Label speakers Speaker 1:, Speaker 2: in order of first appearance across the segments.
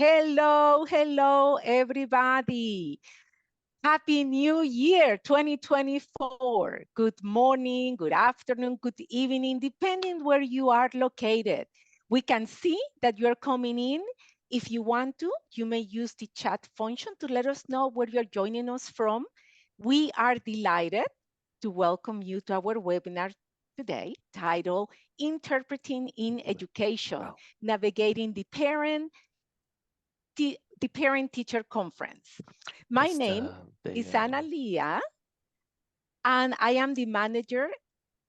Speaker 1: Hello, hello, everybody. Happy New Year 2024. Good morning, good afternoon, good evening, depending where you are located. We can see that you're coming in. If you want to, you may use the chat function to let us know where you're joining us from. We are delighted to welcome you to our webinar today titled Interpreting in Education, Navigating the Parent-Teacher Conference. My name is Ana Lia, and I am the manager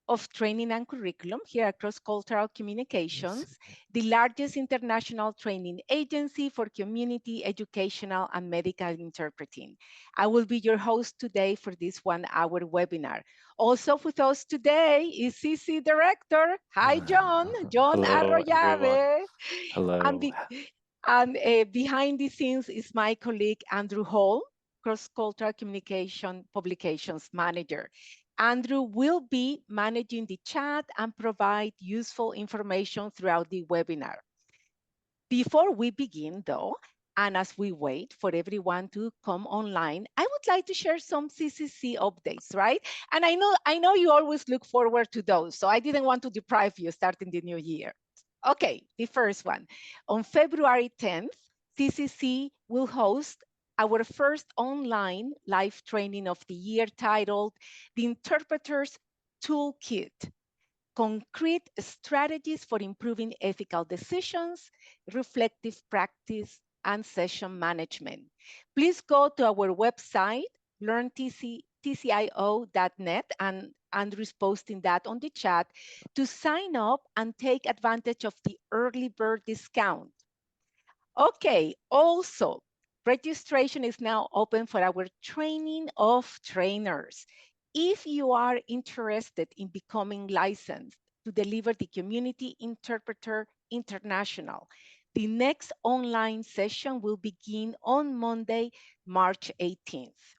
Speaker 1: of training and curriculum here at Cross-Cultural Communications, the largest international training agency for community, educational, and medical interpreting. I will be your host today for this 1-hour webinar. Also with us today is CC Director. Hi, John
Speaker 2: Hello,
Speaker 1: Arroyave.
Speaker 2: Hello.
Speaker 1: And behind the scenes is my colleague, Andrew Hall, Cross-Cultural Communication Publications Manager. Andrew will be managing the chat and provide useful information throughout the webinar. Before we begin, though, and as we wait for everyone to come online, I would like to share some CCC updates, right? And I know you always look forward to those, so I didn't want to deprive you starting the new year. Okay, the first one. On February 10th, CCC will host our first online live training of the year titled The Interpreter's Toolkit, Concrete Strategies for Improving Ethical Decisions, Reflective Practice, and Session Management. Please go to our website, learntcio.net, and Andrew's posting that on the chat to sign up and take advantage of the early bird discount. Okay, also, registration is now open for our training of trainers. If you are interested in becoming licensed to deliver the Community Interpreter International, the next online session will begin on Monday, March 18th.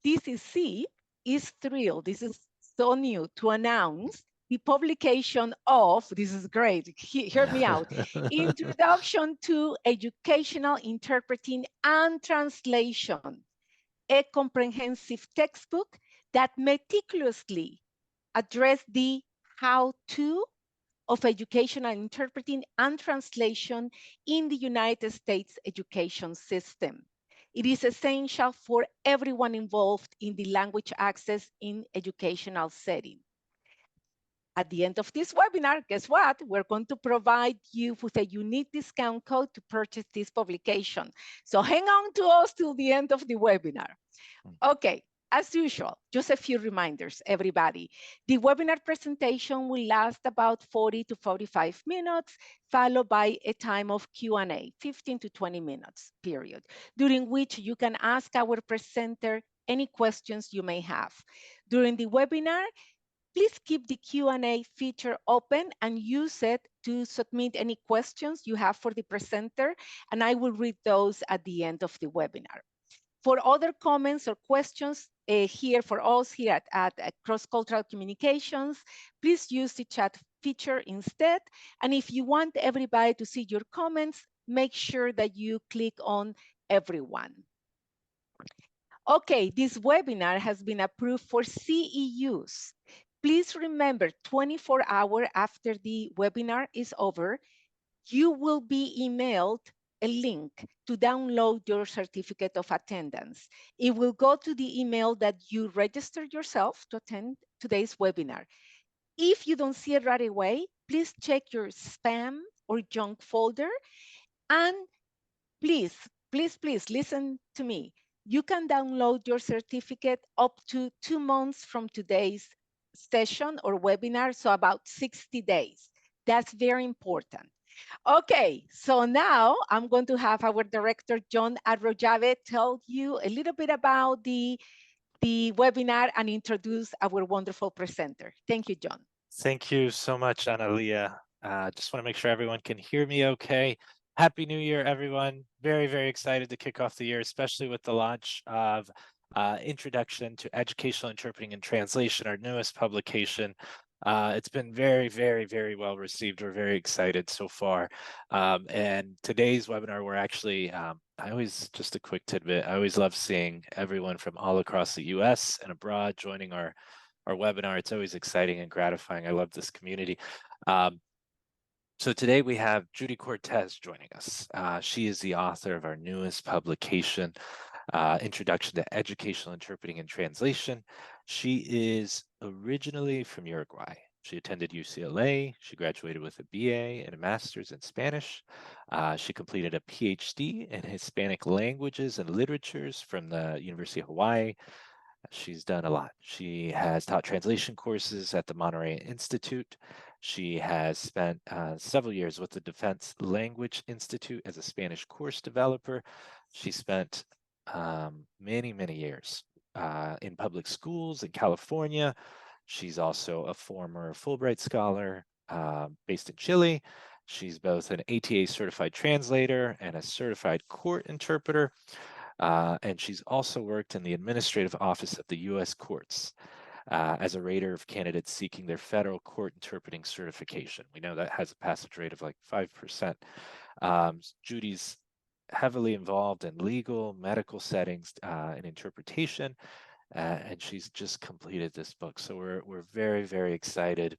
Speaker 1: CCC is thrilled, this is so new, to announce the publication of, this is great, hear me out, Introduction to Educational Interpreting and Translation, a comprehensive textbook that meticulously addressed the how-to of educational interpreting and translation in the United States education system. It is essential for everyone involved in the language access in educational setting. At the end of this webinar, guess what? We're going to provide you with a unique discount code to purchase this publication. So hang on to us till the end of the webinar. Okay, as usual, just a few reminders, everybody. The webinar presentation will last about 40 to 45 minutes, followed by a time of Q&A, 15 to 20 minutes, period, during which you can ask our presenter any questions you may have. During the webinar, please keep the Q&A feature open and use it to submit any questions you have for the presenter, and I will read those at the end of the webinar. For other comments or questions here for us here at Cross-Cultural Communications, please use the chat feature instead. And if you want everybody to see your comments, make sure that you click on everyone. Okay, this webinar has been approved for CEUs. Please remember, 24 hours after the webinar is over, you will be emailed a link to download your certificate of attendance. It will go to the email that you registered yourself to attend today's webinar. If you don't see it right away, please check your spam or junk folder. And please listen to me. You can download your certificate up to 2 months from today's session or webinar, so about 60 days. That's very important. Okay, so now I'm going to have our director, John Arroyave, tell you a little bit about the webinar and introduce our wonderful presenter. Thank you, John.
Speaker 2: Thank you so much, Analia. Just want to make sure everyone can hear me okay. Happy New Year, everyone. Very, very excited to kick off the year, especially with the launch of Introduction to Educational Interpreting and Translation, our newest publication. It's been very, very, very well received. We're very excited so far. And today's webinar, we're actually, just a quick tidbit, I always love seeing everyone from all across the US and abroad joining our webinar. It's always exciting and gratifying. I love this community. So today we have Judy Cortés joining us. She is the author of our newest publication, Introduction to Educational Interpreting and Translation. She is originally from Uruguay. She attended UCLA. She graduated with a BA and a master's in Spanish. She completed a PhD in Hispanic languages and literatures from the University of Hawaii. She's done a lot. She has taught translation courses at the Monterey Institute. She has spent several years with the Defense Language Institute as a Spanish course developer. She spent many, many years in public schools in California. She's also a former Fulbright scholar based in Chile. She's both an ATA certified translator and a certified court interpreter. And she's also worked in the administrative office of the U.S. courts as a rater of candidates seeking their federal court interpreting certification. We know that has a passage rate of like 5%. Judy's heavily involved in legal, medical settings and interpretation, and she's just completed this book. So we're very, very excited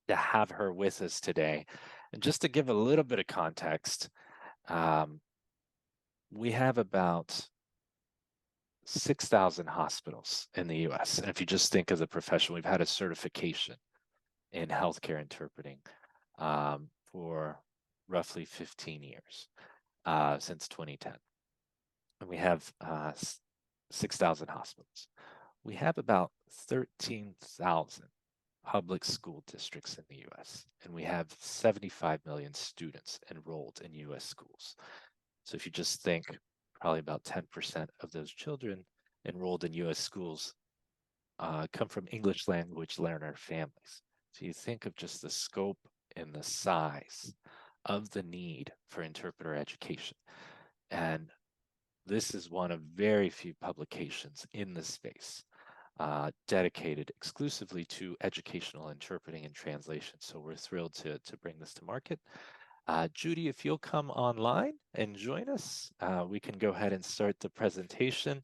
Speaker 2: to have her with us today. And just to give a little bit of context, we have about 6,000 hospitals in the US. And if you just think of the profession, we've had a certification in healthcare interpreting for roughly 15 years, since 2010. And we have 6,000 hospitals. We have about 13,000 public school districts in the US, and we have 75 million students enrolled in US schools. So if you just think, probably about 10% of those children enrolled in US schools come from English language learner families. So you think of just the scope and the size of the need for interpreter education. And this is one of very few publications in this space dedicated exclusively to educational interpreting and translation. So we're thrilled to bring this to market. Judy, if you'll come online and join us, we can go ahead and start the presentation.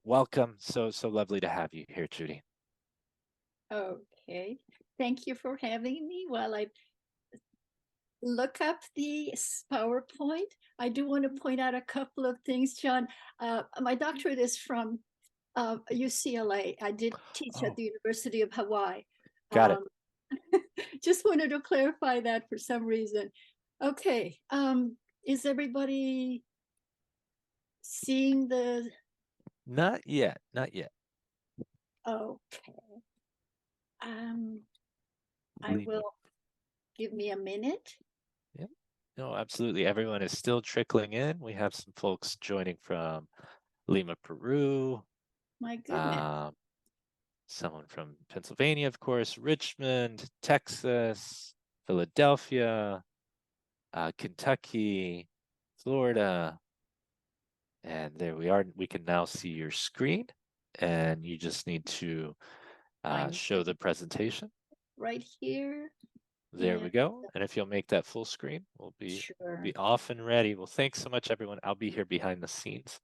Speaker 2: Welcome. So lovely to have you here, Judy.
Speaker 3: Okay. Thank you for having me. While I look up the PowerPoint, I do want to point out a couple of things, John. My doctorate is from UCLA. I did teach at the University of Hawaii.
Speaker 2: Got it.
Speaker 3: Just wanted to clarify that for some reason. Okay. Is everybody seeing the?
Speaker 2: Not yet. Not yet.
Speaker 3: Okay. I will. Give me a minute.
Speaker 2: Yeah. No, absolutely. Everyone is still trickling in. We have some folks joining from Lima, Peru.
Speaker 3: My goodness.
Speaker 2: Someone from Pennsylvania, of course, Richmond, Texas, Philadelphia, Kentucky, Florida. And there we are. We can now see your screen, and you just need to show the presentation.
Speaker 3: Right here.
Speaker 2: There we go. And if you'll make that full screen, we'll be off and ready. Well, thanks so much, everyone. I'll be here behind the scenes.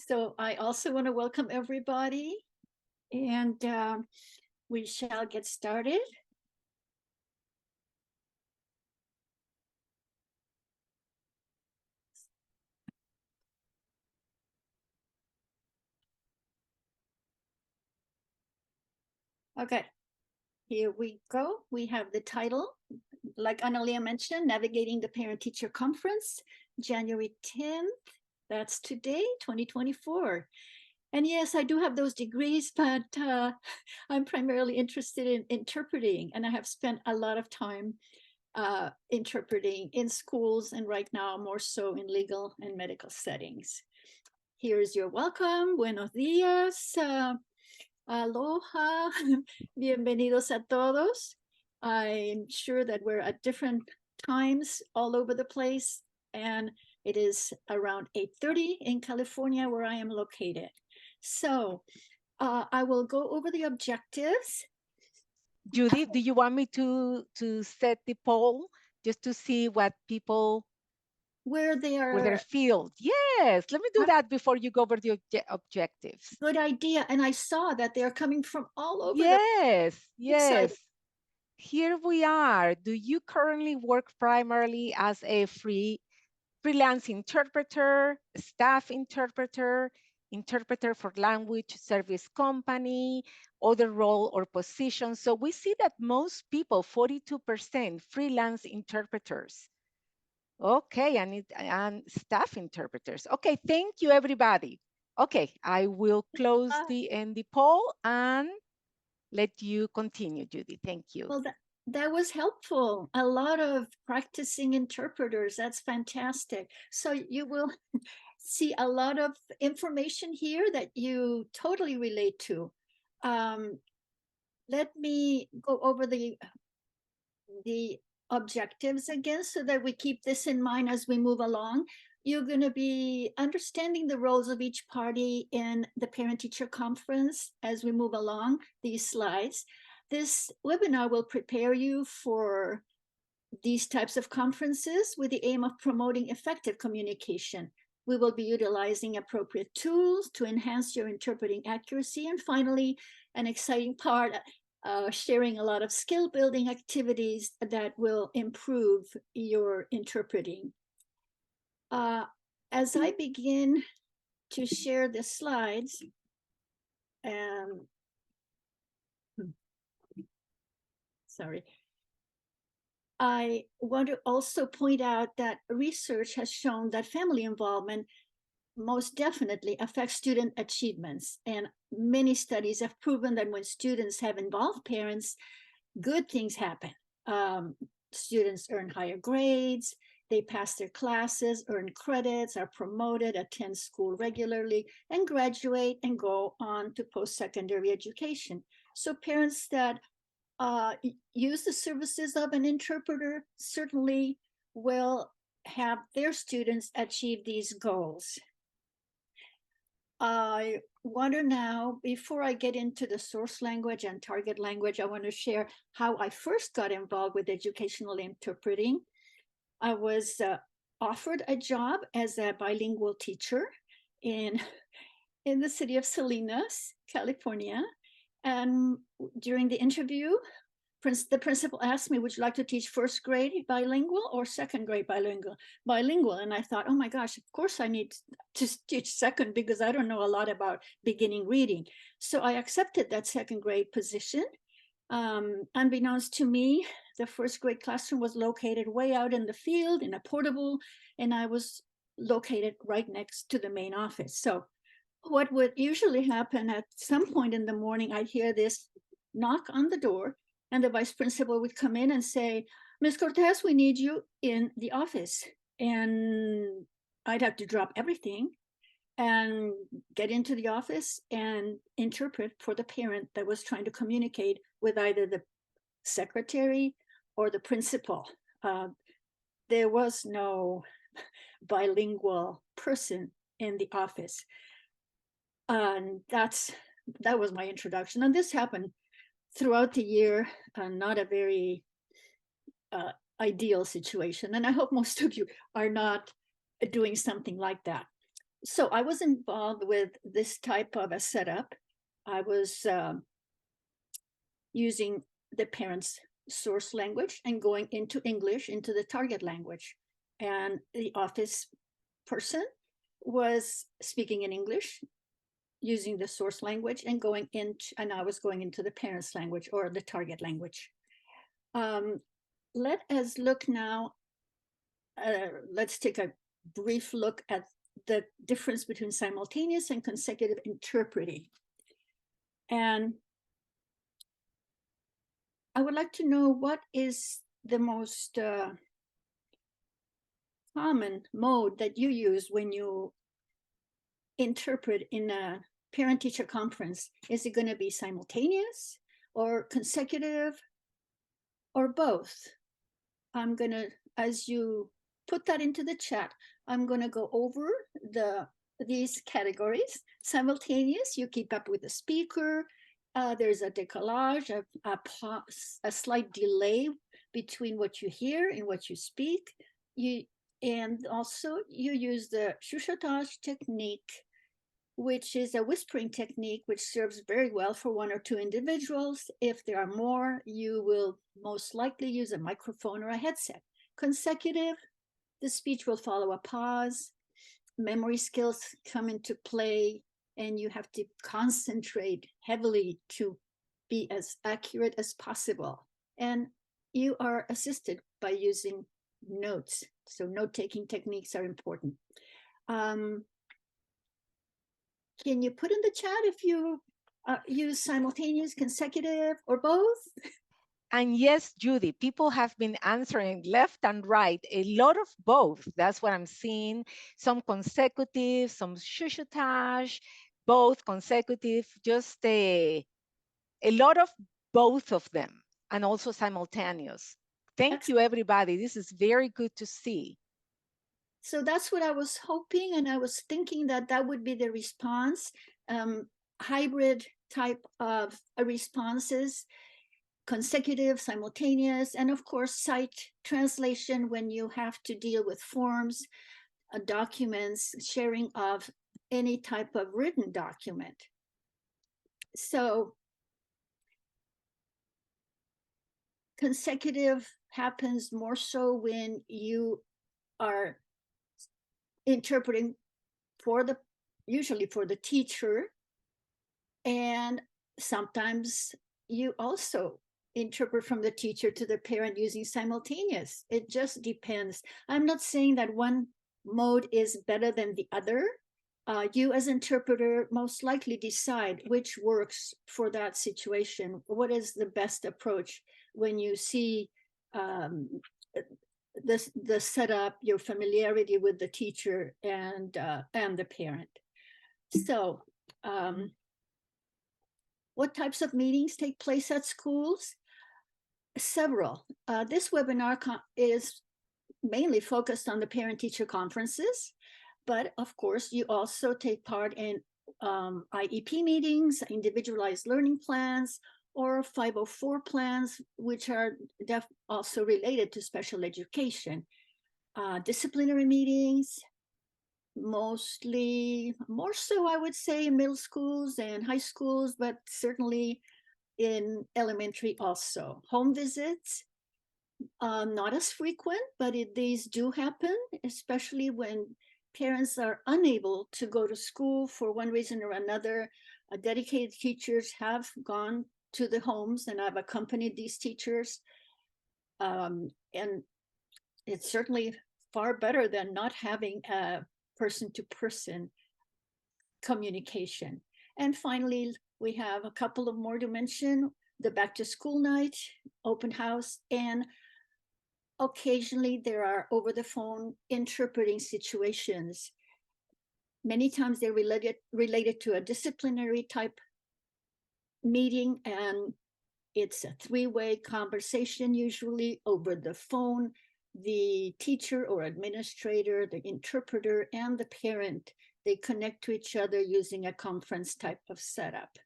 Speaker 3: So I also want to welcome everybody, and we shall get started. Okay, here we go. We have the title, like Analia mentioned, Navigating the Parent-Teacher Conference, January 10th. That's today, 2024. And yes, I do have those degrees, but I'm primarily interested in interpreting, and I have spent a lot of time interpreting in schools, and right now more so in legal and medical settings. Here's your welcome. Buenos días. Aloha. Bienvenidos a todos. I'm sure that we're at different times all over the place, and it is around 8:30 in California where I am located. So I will go over the objectives.
Speaker 1: Judy, do you want me to set the poll just to see what people
Speaker 3: Where they
Speaker 1: where their
Speaker 3: are.
Speaker 1: field? Yes, let me do that before you go over the objectives.
Speaker 3: Good idea. And I saw that they're coming from all over
Speaker 1: Yes,
Speaker 3: Exciting.
Speaker 1: yes. Here we are. Do you currently work primarily as a freelance interpreter, staff interpreter, interpreter for language service company, other role or position? So we see that most people, 42% freelance interpreters. Okay, and staff interpreters. Okay, thank you, everybody. Okay, I will close the poll and let you continue, Judy. Thank you.
Speaker 3: Well, that was helpful. A lot of practicing interpreters. That's fantastic. So you will see a lot of information here that you totally relate to. Let me go over the objectives again so that we keep this in mind as we move along. You're going to be understanding the roles of each party in the parent-teacher conference as we move along these slides. This webinar will prepare you for these types of conferences with the aim of promoting effective communication. We will be utilizing appropriate tools to enhance your interpreting accuracy. And finally, an exciting part, sharing a lot of skill building activities that will improve your interpreting. As I begin to share the slides, sorry, I want to also point out that research has shown that family involvement most definitely affects student achievements. And many studies have proven that when students have involved parents, good things happen. Students earn higher grades, they pass their classes, earn credits, are promoted, attend school regularly, and graduate and go on to post-secondary education. So parents that use the services of an interpreter certainly will have their students achieve these goals. I want to now, before I get into the source language and target language, I want to share how I first got involved with educational interpreting. I was offered a job as a bilingual teacher in the city of Salinas, California. And during the interview, the principal asked me, would you like to teach first grade bilingual or second grade bilingual? And I thought, oh my gosh, of course I need to teach second because I don't know a lot about beginning reading. So I accepted that second grade position. Unbeknownst to me, the first grade classroom was located way out in the field in a portable, and I was located right next to the main office. So what would usually happen at some point in the morning, I'd hear this knock on the door, and the vice principal would come in and say, Ms. Cortés, we need you in the office. And I'd have to drop everything and get into the office and interpret for the parent that was trying to communicate with either the secretary or the principal. There was no bilingual person in the office. And that was my introduction. And this happened throughout the year, not a very ideal situation. And I hope most of you are not doing something like that. So I was involved with this type of a setup. I was using the parents' source language and going into English, into the target language. And the office person was speaking in English, using the source language, and I was going into the parents' language or the target language. Let us look now, let's take a brief look at the difference between simultaneous and consecutive interpreting. And I would like to know what is the most common mode that you use when you interpret in a parent-teacher conference. Is it going to be simultaneous or consecutive or both? I'm going to, as you put that into the chat, I'm going to go over these categories. Simultaneous, you keep up with the speaker. There's a décalage, a slight delay between what you hear and what you speak. And also you use the chuchotage technique, which is a whispering technique, which serves very well for one or two individuals. If there are more, you will most likely use a microphone or a headset. Consecutive, the speech will follow a pause. Memory skills come into play, and you have to concentrate heavily to be as accurate as possible. And you are assisted by using notes. So note-taking techniques are important. Can you put in the chat if you use simultaneous, consecutive, or both?
Speaker 1: And yes, Judy, people have been answering left and right, a lot of both. That's what I'm seeing. Some consecutive, some chuchotage, both consecutive, just a lot of both of them, and also simultaneous. Thank you, everybody. This is very good to see.
Speaker 3: So that's what I was hoping, and I was thinking that that would be the response, hybrid type of responses, consecutive, simultaneous, and of course, sight translation when you have to deal with forms, documents, sharing of any type of written document. So consecutive happens more so when you are interpreting usually for the teacher, and sometimes you also interpret from the teacher to the parent using simultaneous. It just depends. I'm not saying that one mode is better than the other. You as interpreter most likely decide which works for that situation. What is the best approach when you see the setup, your familiarity with the teacher and the parent. So what types of meetings take place at schools? Several. This webinar is mainly focused on the parent-teacher conferences, but of course you also take part in IEP meetings, individualized learning plans, or 504 plans, which are also related to special education. Disciplinary meetings, mostly, more so I would say in middle schools and high schools, but certainly in elementary also. Home visits, not as frequent, but these do happen, especially when parents are unable to go to school for one reason or another. Dedicated teachers have gone to the homes, and I've accompanied these teachers. And it's certainly far better than not having a person-to-person communication. And finally, we have a couple of more to mention: the back-to-school night, open house, and occasionally there are over-the-phone interpreting situations. Many times they're related to a disciplinary type meeting, and it's a three-way conversation, usually over the phone. The teacher or administrator, the interpreter, and the parent, they connect to each other using a conference type of setup.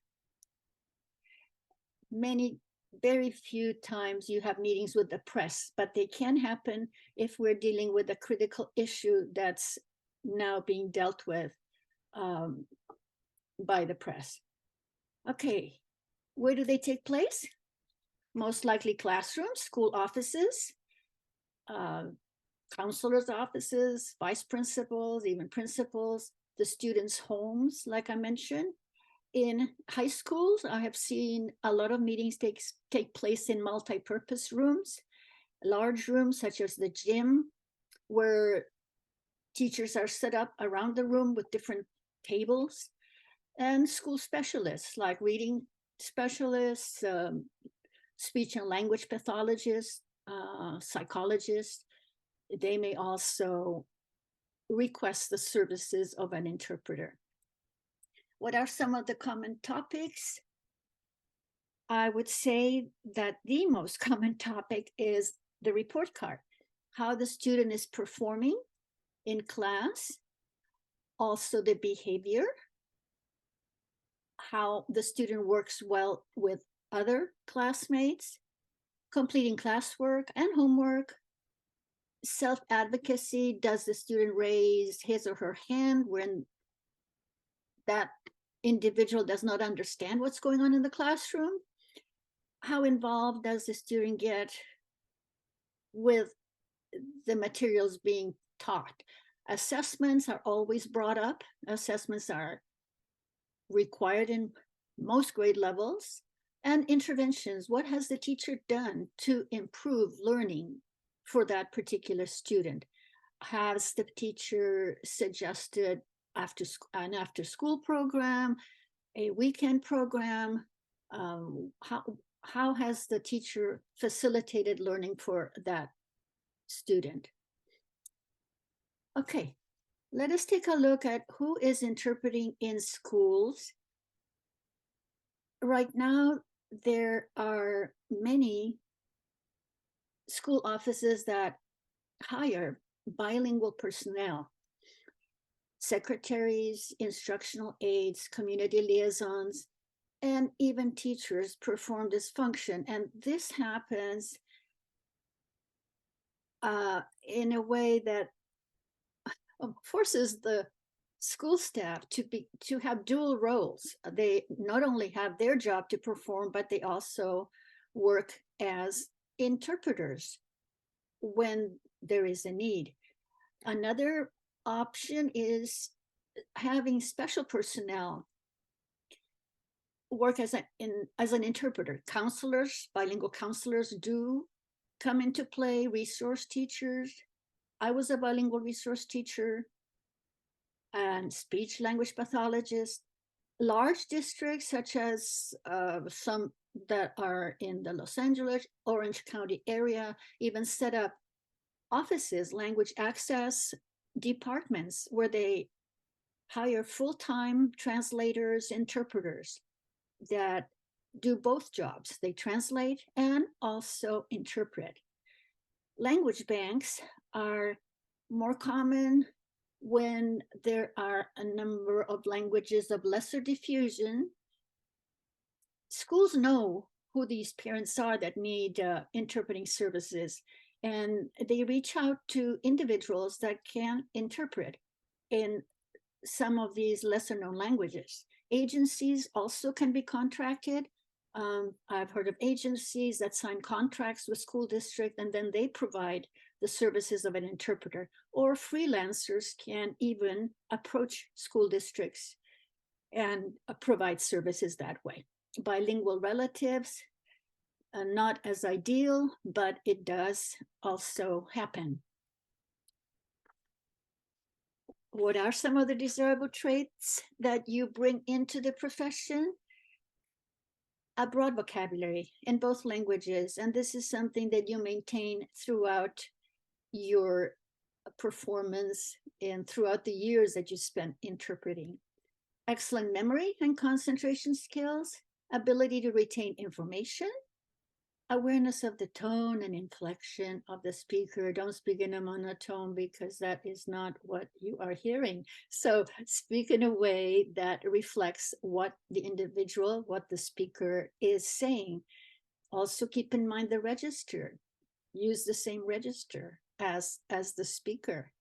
Speaker 3: Very few times you have meetings with the press, but they can happen if we're dealing with a critical issue that's now being dealt with by the press. Okay, where do they take place? Most likely classrooms, school offices, counselors' offices, vice principals, even principals, the students' homes, like I mentioned. In high schools, I have seen a lot of meetings take place in multi-purpose rooms, large rooms such as the gym, where teachers are set up around the room with different tables, and school specialists like reading specialists, speech and language pathologists, psychologists. They may also request the services of an interpreter. What are some of the common topics? I would say that the most common topic is the report card, how the student is performing in class, also the behavior, how the student works well with other classmates, completing classwork and homework, self-advocacy, does the student raise his or her hand when that individual does not understand what's going on in the classroom? How involved does the student get with the materials being taught? Assessments are always brought up. Assessments are required in most grade levels. And interventions, what has the teacher done to improve learning for that particular student? Has the teacher suggested an after school program, a weekend program? How has the teacher facilitated learning for that student? Okay, let us take a look at who is interpreting in schools. Right now, there are many school offices that hire bilingual personnel, secretaries, instructional aides, community liaisons, and even teachers perform this function. And this happens in a way that forces the school staff to have dual roles. They not only have their job to perform, but they also work as interpreters when there is a need. Another option is having special personnel work as an interpreter. Counselors, bilingual counselors do come into play, resource teachers. I was a bilingual resource teacher and speech language pathologist. Large districts, such as some that are in the Los Angeles, Orange County area, even set up offices, language access departments, where they hire full-time translators, interpreters that do both jobs. They translate and also interpret. Language banks are more common when there are a number of languages of lesser diffusion. Schools know who these parents are that need interpreting services, and they reach out to individuals that can interpret in some of these lesser known languages. Agencies also can be contracted. I've heard of agencies that sign contracts with school district and then they provide the services of an interpreter, or freelancers can even approach school districts and provide services that way. Bilingual relatives, not as ideal, but it does also happen. What are some of the desirable traits that you bring into the profession? A broad vocabulary in both languages, and this is something that you maintain throughout your performance and throughout the years that you spent interpreting. Excellent memory and concentration skills, ability to retain information, awareness of the tone and inflection of the speaker. Don't speak in a monotone because that is not what you are hearing. So speak in a way that reflects what the individual, what the speaker is saying. Also keep in mind the register. Use the same register as the speaker.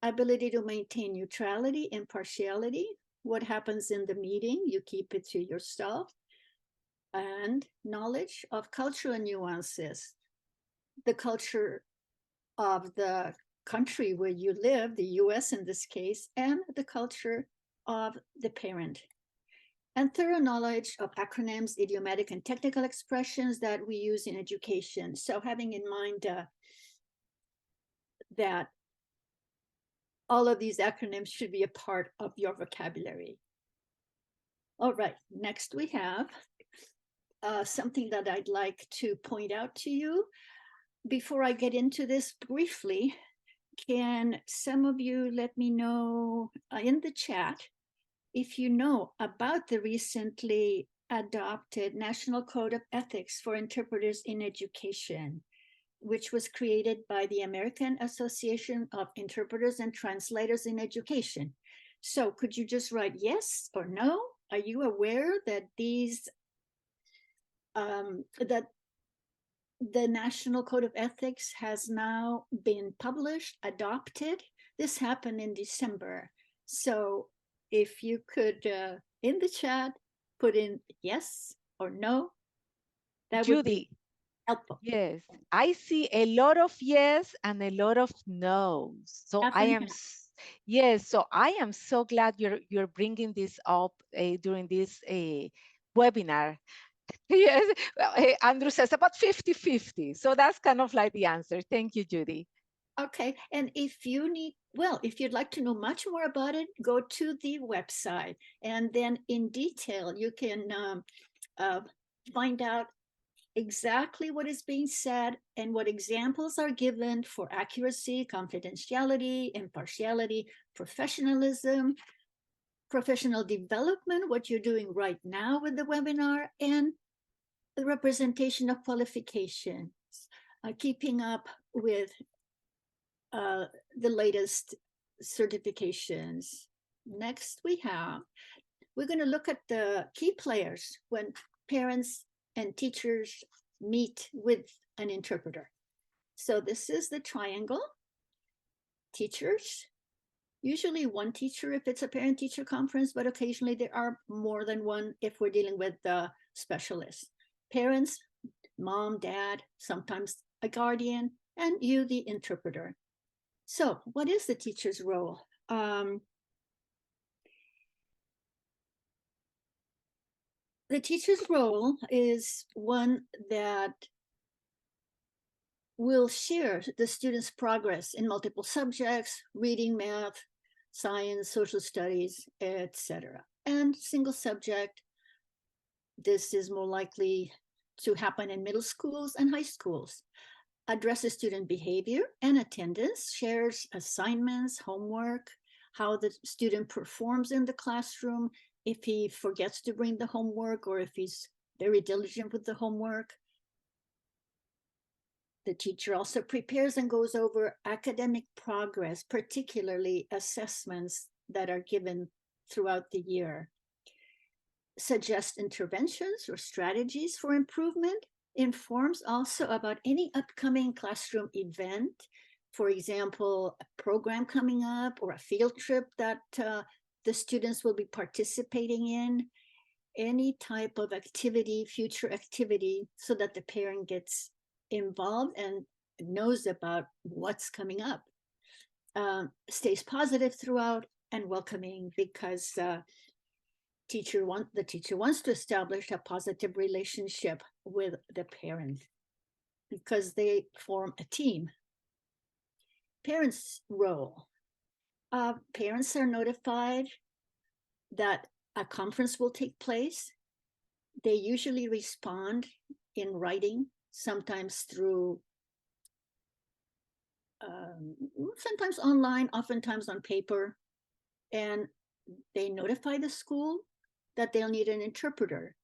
Speaker 3: Ability to maintain neutrality, impartiality. What happens in the meeting, you keep it to yourself. And knowledge of cultural nuances, the culture of the country where you live, the US in this case, and the culture of the parent. And thorough knowledge of acronyms, idiomatic and technical expressions that we use in education. So having in mind that all of these acronyms should be a part of your vocabulary. All right, next we have something that I'd like to point out to you. Before I get into this briefly, can some of you let me know in the chat if you know about the recently adopted National Code of Ethics for Interpreters in Education, which was created by the American Association of Interpreters and Translators in Education. So could you just write yes or no? Are you aware that that the National Code of Ethics has now been published, adopted? This happened in December. So if you could, in the chat, put in yes or no, that would be
Speaker 1: Judy,
Speaker 3: helpful.
Speaker 1: yes, I see a lot of yes and a lot of no's. So
Speaker 3: Half
Speaker 1: I
Speaker 3: and
Speaker 1: am,
Speaker 3: half.
Speaker 1: yes, so I am so glad you're bringing this up during this webinar. Yes, well, Andrew says about 50-50. So that's kind of like the answer. Thank you, Judy.
Speaker 3: Okay, and if you need, well, if you'd like to know much more about it, go to the website, and then in detail, you can find out exactly what is being said and what examples are given for accuracy, confidentiality, impartiality, professionalism, professional development, what you're doing right now with the webinar, and the representation of qualifications, keeping up with the latest certifications. Next, we're going to look at the key players when parents and teachers meet with an interpreter. So this is the triangle. Teachers, usually one teacher if it's a parent-teacher conference, but occasionally there are more than one if we're dealing with the specialists. Parents, mom, dad, sometimes a guardian, and you, the interpreter. So what is the teacher's role? The teacher's role is one that will share the student's progress in multiple subjects, reading, math, science, social studies, etc. And single subject, this is more likely to happen in middle schools and high schools. Addresses student behavior and attendance, shares assignments, homework, how the student performs in the classroom, if he forgets to bring the homework or if he's very diligent with the homework. The teacher also prepares and goes over academic progress, particularly assessments that are given throughout the year. Suggest interventions or strategies for improvement, informs also about any upcoming classroom event, for example, a program coming up or a field trip that the students will be participating in, any type of activity, future activity, so that the parent gets involved and knows about what's coming up. Stays positive throughout and welcoming, because the teacher wants to establish a positive relationship with the parent because they form a team. Parents' role. Parents are notified that a conference will take place. They usually respond in writing, sometimes through, sometimes online, oftentimes on paper, and they notify the school that they'll need an interpreter.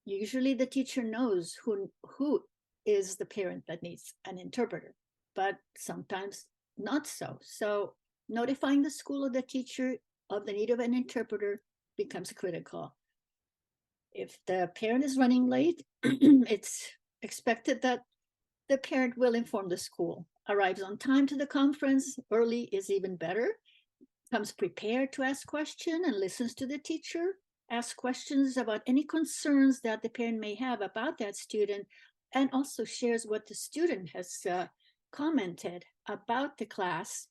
Speaker 3: Usually the teacher knows who is the parent that needs an interpreter, but sometimes not so. So notifying the school or the teacher of the need of an interpreter becomes critical. If the parent is running late, it's expected that the parent will inform the school. Arrives on time to the conference, early is even better. Comes prepared to ask questions and listens to the teacher. Ask questions about any concerns that the parent may have about that student, and also shares what the student has commented about the class,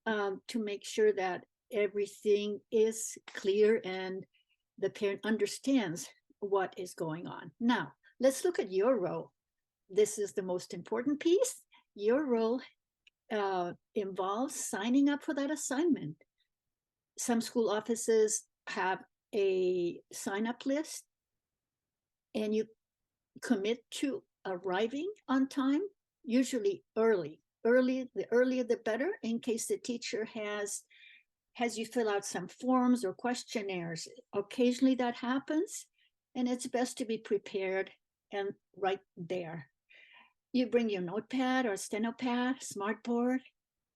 Speaker 3: to make sure that everything is clear and the parent understands what is going on. Now, let's look at your role. This is the most important piece. Your role involves signing up for that assignment. Some school offices have a sign-up list, and you commit to arriving on time, usually early. The earlier the better, in case the teacher has you fill out some forms or questionnaires. Occasionally that happens, and it's best to be prepared and right there. You bring your notepad or stenopad, smartboard,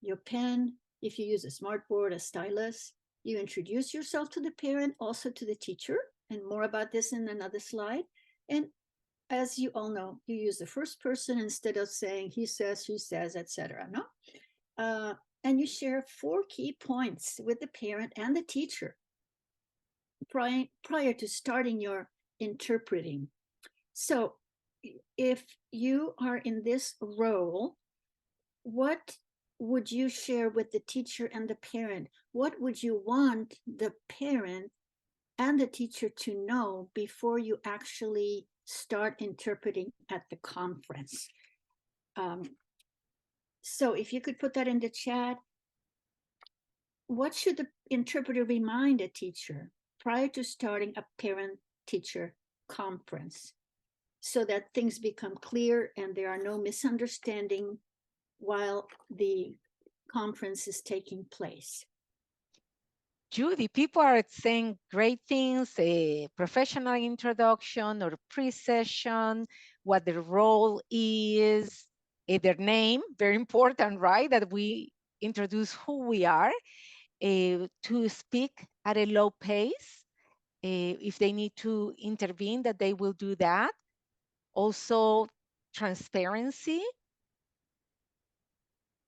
Speaker 3: your pen. If you use a smartboard, a stylus, you introduce yourself to the parent, also to the teacher, and more about this in another slide. And as you all know, you use the first person instead of saying he says, she says, etc. No, and you share 4 key points with the parent and the teacher prior to starting your interpreting. So if you are in this role, what would you share with the teacher and the parent? What would you want the parent and the teacher to know before you actually start interpreting at the conference? So if you could put that in the chat, what should the interpreter remind a teacher prior to starting a parent-teacher conference so that things become clear and there are no misunderstandings while the conference is taking place?
Speaker 1: Judy, people are saying great things, a professional introduction or pre-session, what their role is, their name, very important, right? That we introduce who we are, to speak at a low pace. If they need to intervene, that they will do that. Also, transparency.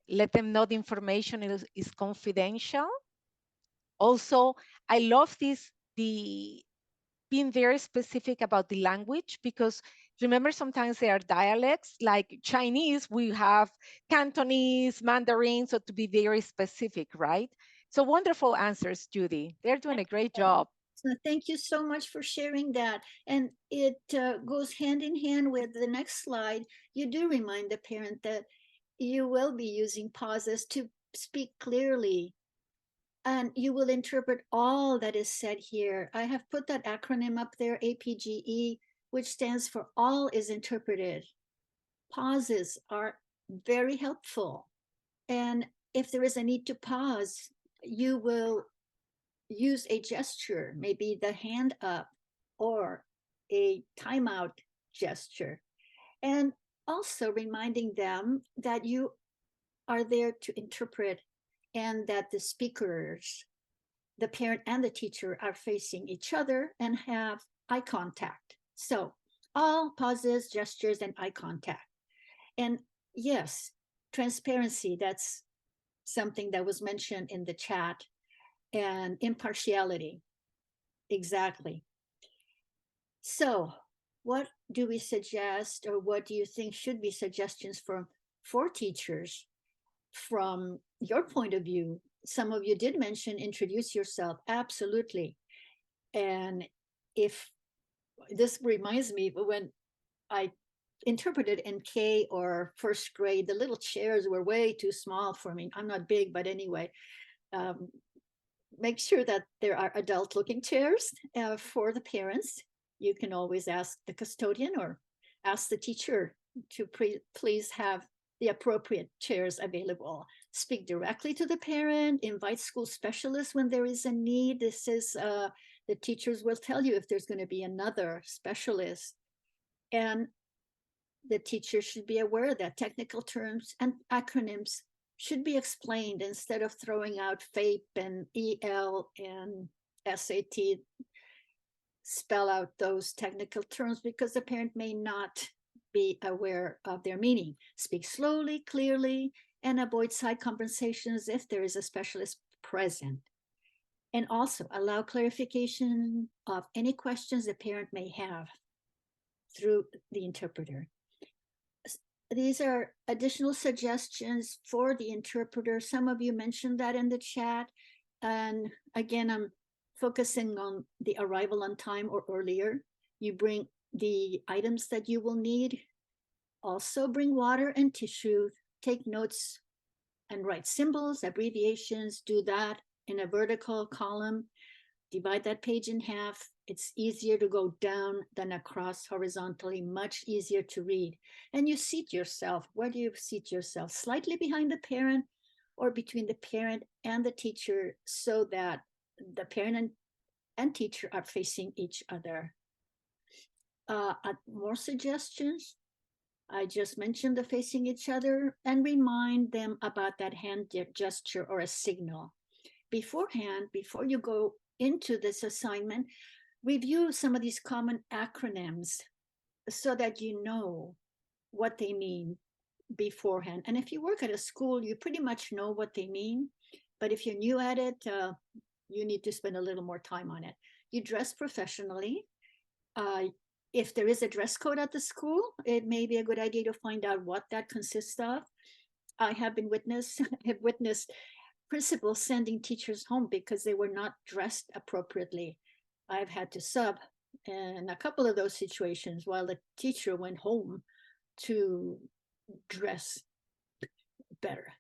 Speaker 1: Let them know the information is confidential. Also, I love this, the being very specific about the language, because remember, sometimes there are dialects like Chinese, we have Cantonese, Mandarin, so to be very specific, right? So wonderful answers, Judy. They're doing a great job.
Speaker 3: So thank you so much for sharing that. And it goes hand in hand with the next slide. You do remind the parent that you will be using pauses to speak clearly, and you will interpret all that is said here. I have put that acronym up there, APGE, which stands for all is interpreted. Pauses are very helpful. And if there is a need to pause, you will use a gesture, maybe the hand up or a timeout gesture. And also reminding them that you are there to interpret and that the speakers, the parent and the teacher, are facing each other and have eye contact. So all pauses, gestures, and eye contact. And yes, transparency, that's something that was mentioned in the chat, and impartiality, exactly. So what do we suggest, or what do you think should be suggestions for teachers from your point of view? Some of you did mention introduce yourself. Absolutely. And if this reminds me, when I interpreted in K or first grade, the little chairs were way too small for me. I'm not big, but anyway, make sure that there are adult looking chairs for the parents. You can always ask the custodian or ask the teacher to please have the appropriate chairs available. Speak directly to the parent, invite school specialists when there is a need. This is, the teachers will tell you if there's going to be another specialist. And the teacher should be aware that technical terms and acronyms should be explained instead of throwing out FAPE and EL and SAT. Spell out those technical terms because the parent may not be aware of their meaning. Speak slowly, clearly, and avoid side conversations if there is a specialist present. And also allow clarification of any questions the parent may have through the interpreter. These are additional suggestions for the interpreter. Some of you mentioned that in the chat. And again, I'm focusing on the arrival on time or earlier. You bring the items that you will need. Also bring water and tissue. Take notes and write symbols, abbreviations. Do that in a vertical column. Divide that page in half. It's easier to go down than across horizontally, much easier to read. And you seat yourself. Where do you seat yourself? Slightly behind the parent or between the parent and the teacher so that the parent and teacher are facing each other. more suggestions. I just mentioned the facing each other, and remind them about that hand gesture or a signal. Beforehand, before you go into this assignment, review some of these common acronyms so that you know what they mean beforehand. And if you work at a school, you pretty much know what they mean. But if you're new at it, you need to spend a little more time on it. You dress professionally. If there is a dress code at the school, it may be a good idea to find out what that consists of. I have witnessed principals sending teachers home because they were not dressed appropriately. I've had to sub in a couple of those situations while the teacher went home to dress better.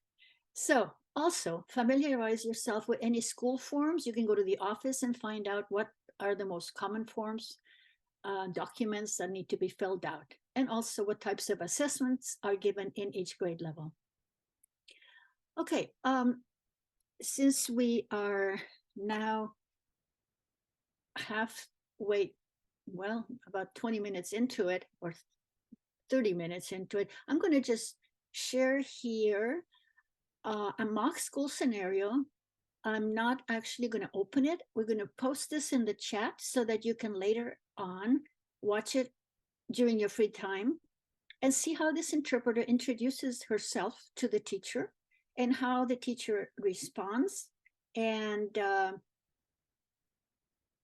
Speaker 3: So also familiarize yourself with any school forms. You can go to the office and find out what are the most common forms, documents that need to be filled out, and also what types of assessments are given in each grade level. Okay, since we are now halfway, well, about 20 minutes into it, or 30 minutes into it, I'm going to just share here a mock school scenario. I'm not actually going to open it. We're going to post this in the chat so that you can later on watch it during your free time and see how this interpreter introduces herself to the teacher and how the teacher responds and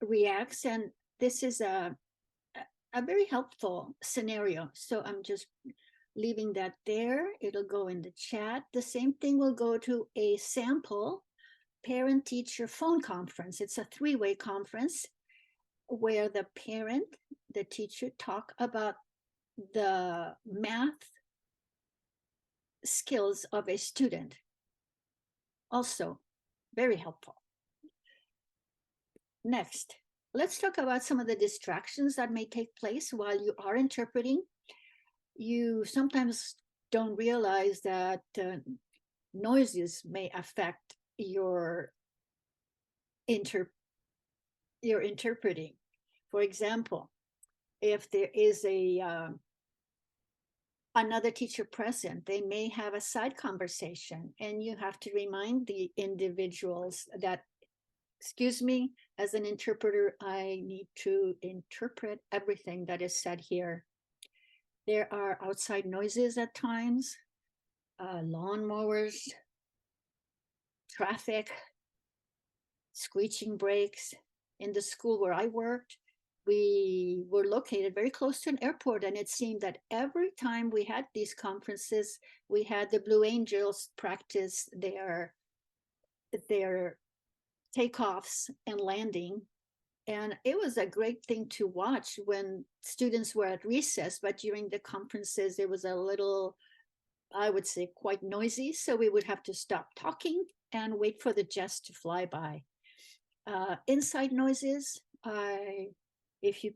Speaker 3: reacts. And this is a very helpful scenario. So I'm just leaving that there. It'll go in the chat. The same thing will go to a sample parent-teacher phone conference. It's a three-way conference where the parent, the teacher talk about the math skills of a student. Also, very helpful. Next, let's talk about some of the distractions that may take place while you are interpreting. You sometimes don't realize that noises may affect your interpreting. For example, if there is another teacher present, they may have a side conversation, and you have to remind the individuals that, excuse me, as an interpreter, I need to interpret everything that is said here. There are outside noises at times, lawnmowers, traffic, screeching brakes. In the school where I worked, we were located very close to an airport, and it seemed that every time we had these conferences, we had the Blue Angels practice their takeoffs and landing. And it was a great thing to watch when students were at recess, but during the conferences, it was a little, I would say, quite noisy. So we would have to stop talking and wait for the jets to fly by. Inside noises, if you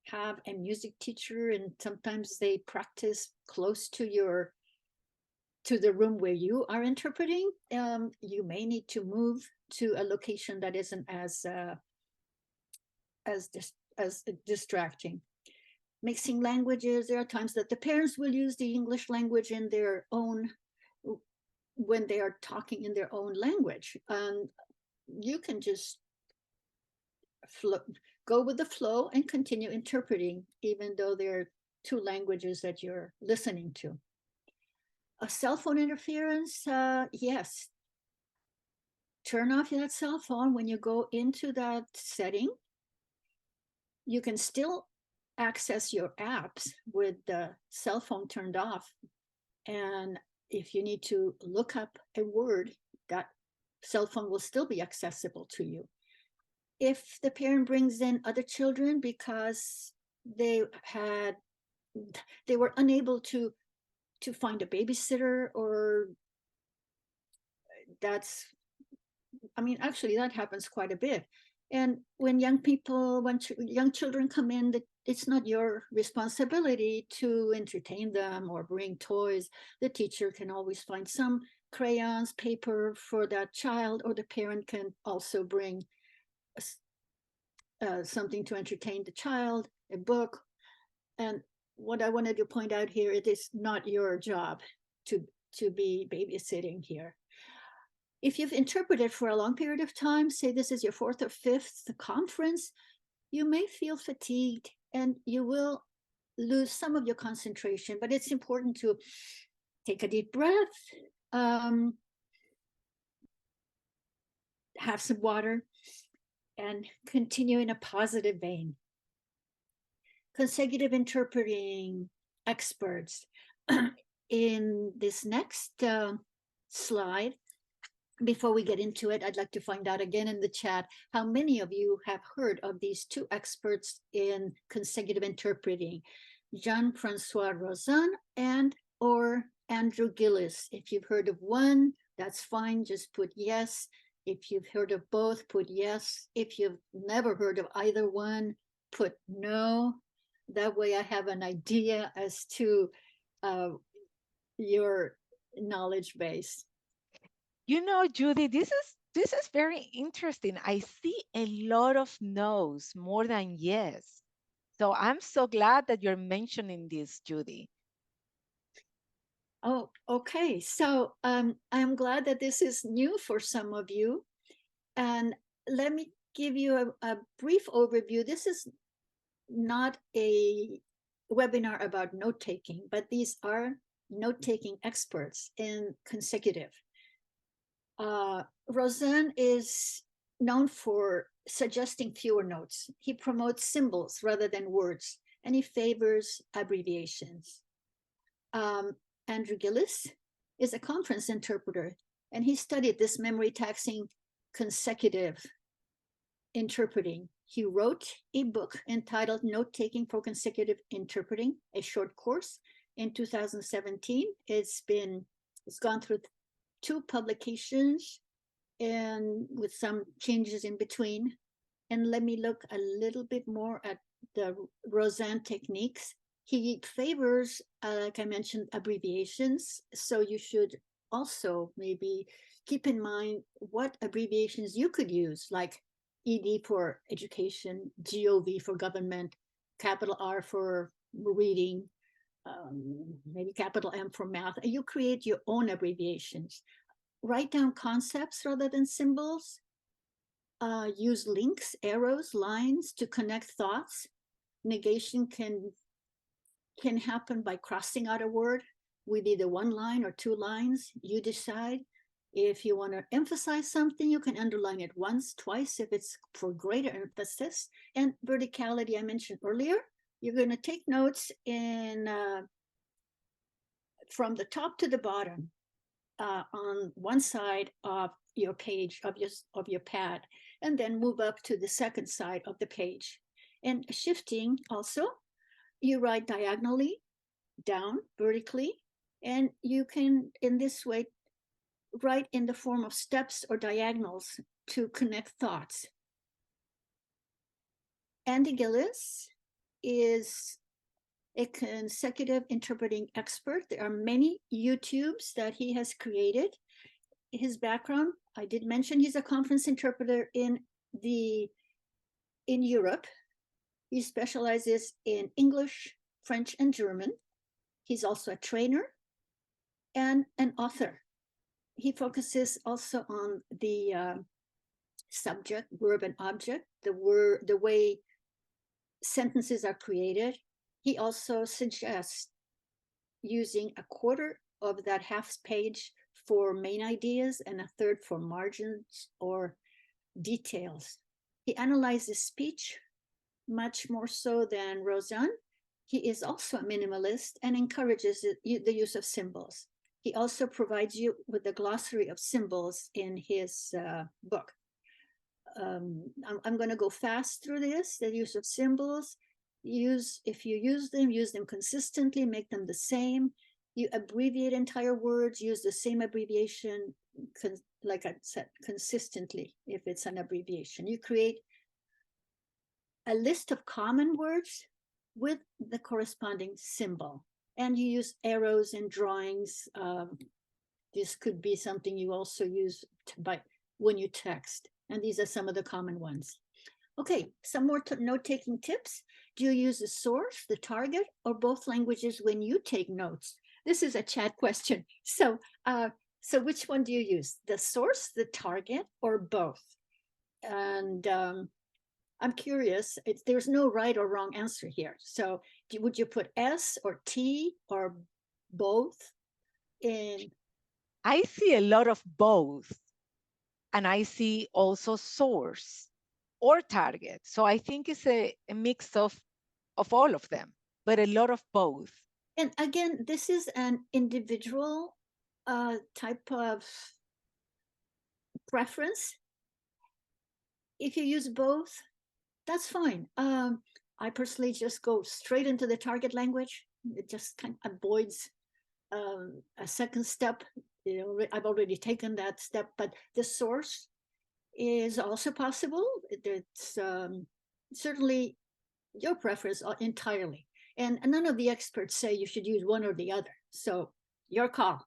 Speaker 3: have a music teacher and sometimes they practice close to the room where you are interpreting, you may need to move to a location that isn't as distracting. Mixing languages, there are times that the parents will use the English language in their own, when they are talking in their own language. You can just go with the flow and continue interpreting, even though there are two languages that you're listening to. A cell phone interference, yes. Turn off that cell phone when you go into that setting. You can still access your apps with the cell phone turned off. And if you need to look up a word, that cell phone will still be accessible to you. If the parent brings in other children because they were unable to find a babysitter, or actually that happens quite a bit. And when young children come in, it's not your responsibility to entertain them or bring toys. The teacher can always find some crayons, paper for that child, or the parent can also bring something to entertain the child, a book. And what I wanted to point out here, it is not your job to be babysitting here. If you've interpreted for a long period of time, say this is your fourth or fifth conference, you may feel fatigued and you will lose some of your concentration, but it's important to take a deep breath, have some water, and continue in a positive vein. Consecutive interpreting experts. In this next slide, before we get into it, I'd like to find out again in the chat how many of you have heard of these two experts in consecutive interpreting, Jean-Francois Rozin and or Andrew Gillis. If you've heard of one, that's fine, just put yes. If you've heard of both, put yes. If you've never heard of either one, put no. That way I have an idea as to your knowledge base.
Speaker 1: You know, Judy, this is very interesting. I see a lot of no's more than yes. So I'm so glad that you're mentioning this, Judy.
Speaker 3: Oh, okay. So I'm glad that this is new for some of you. And let me give you a brief overview. This is not a webinar about note-taking, but these are note-taking experts in consecutive. Rozin is known for suggesting fewer notes. He promotes symbols rather than words, and he favors abbreviations. Andrew Gillis is a conference interpreter, and he studied this memory-taxing consecutive interpreting. He wrote a book entitled Note-Taking for Consecutive Interpreting, a short course in 2017. It's gone through 2 publications and with some changes in between. And let me look a little bit more at the Rozin techniques. He favors, like I mentioned, abbreviations. So you should also maybe keep in mind what abbreviations you could use, like ED for education, GOV for government, capital R for reading, maybe capital M for math. You create your own abbreviations. Write down concepts rather than symbols. Use links, arrows, lines to connect thoughts. Negation can happen by crossing out a word with either 1 line or 2 lines. You decide. If you want to emphasize something, you can underline it once, twice, if it's for greater emphasis. And verticality, I mentioned earlier, you're going to take notes in from the top to the bottom on one side of your page, of your pad, and then move up to the second side of the page. And shifting also, you write diagonally, down, vertically, and you can, in this way, write in the form of steps or diagonals to connect thoughts. Andy Gillis is a consecutive interpreting expert. There are many YouTubes that he has created. His background, I did mention he's a conference interpreter in Europe. He specializes in English, French, and German. He's also a trainer and an author. He focuses also on the subject, verb, and object, the way sentences are created. He also suggests using a quarter of that half page for main ideas and a third for margins or details. He analyzes speech much more so than Rozin. He is also a minimalist and encourages the use of symbols. He also provides you with a glossary of symbols in his book. I'm going to go fast through this. The use of symbols. If you use them consistently, make them the same. You abbreviate entire words, use the same abbreviation, like I said, consistently, if it's an abbreviation. You create a list of common words with the corresponding symbol. And you use arrows and drawings. This could be something you also use when you text. And these are some of the common ones. Okay, some more note-taking tips. Do you use the source, the target, or both languages when you take notes? This is a chat question. So which one do you use? The source, the target, or both? And I'm curious, there's no right or wrong answer here. So would you put S or T or both in?
Speaker 1: I see a lot of both, and I see also source or target. So I think it's a mix of all of them, but a lot of both.
Speaker 3: And again, this is an individual type of preference. If you use both, that's fine. I personally just go straight into the target language. It just kind of avoids a second step. You know, I've already taken that step, but the source is also possible. It's certainly your preference entirely. And none of the experts say you should use one or the other. So your call.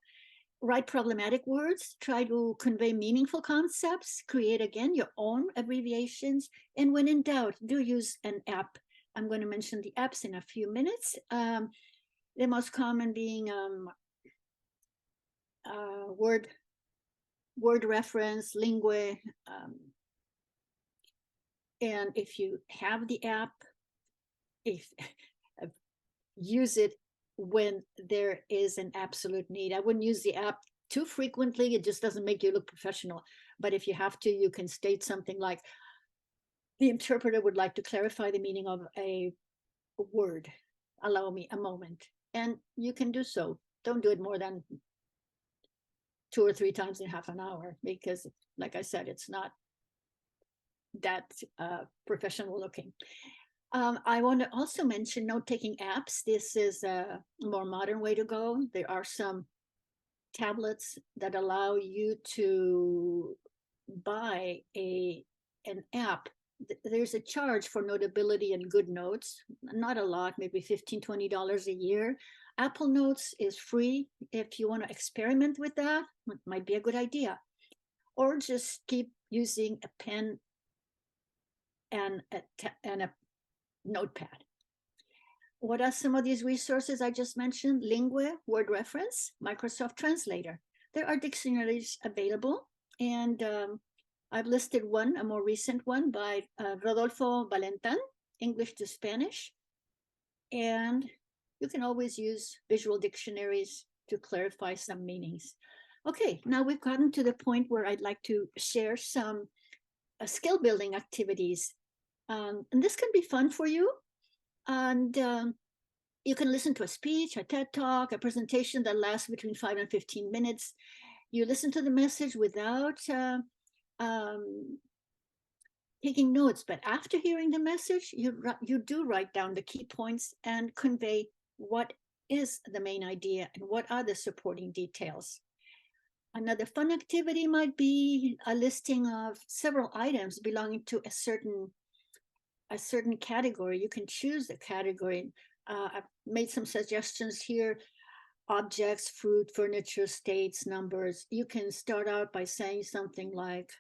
Speaker 3: Write problematic words, try to convey meaningful concepts, create again your own abbreviations, and when in doubt, do use an app. I'm going to mention the apps in a few minutes. The most common being word reference, Lingue, and if you have the app, use it when there is an absolute need. I wouldn't use the app too frequently. It just doesn't make you look professional. But if you have to, you can state something like, the interpreter would like to clarify the meaning of a word. Allow me a moment. And you can do so. Don't do it more than 2 or 3 times in half an hour, because like I said, it's not that professional looking. I want to also mention note-taking apps. This is a more modern way to go. There are some tablets that allow you to buy an app. There's a charge for Notability and Good Notes. Not a lot, maybe $15, $20 a year. Apple Notes is free. If you want to experiment with that, it might be a good idea. Or just keep using a pen and a notepad. What are some of these resources I just mentioned? Lingue, word reference, Microsoft Translator. There are dictionaries available, and I've listed one, a more recent one by Rodolfo Valentin, English to Spanish. And you can always use visual dictionaries to clarify some meanings. Okay, now we've gotten to the point where I'd like to share some skill building activities. And this can be fun for you. And you can listen to a speech, a TED Talk, a presentation that lasts between 5 and 15 minutes. You listen to the message without taking notes, but after hearing the message, you do write down the key points and convey what is the main idea and what are the supporting details. Another fun activity might be a listing of several items belonging to a certain category. You can choose the category. I've made some suggestions here: objects, fruit, furniture, states, numbers. You can start out by saying something like,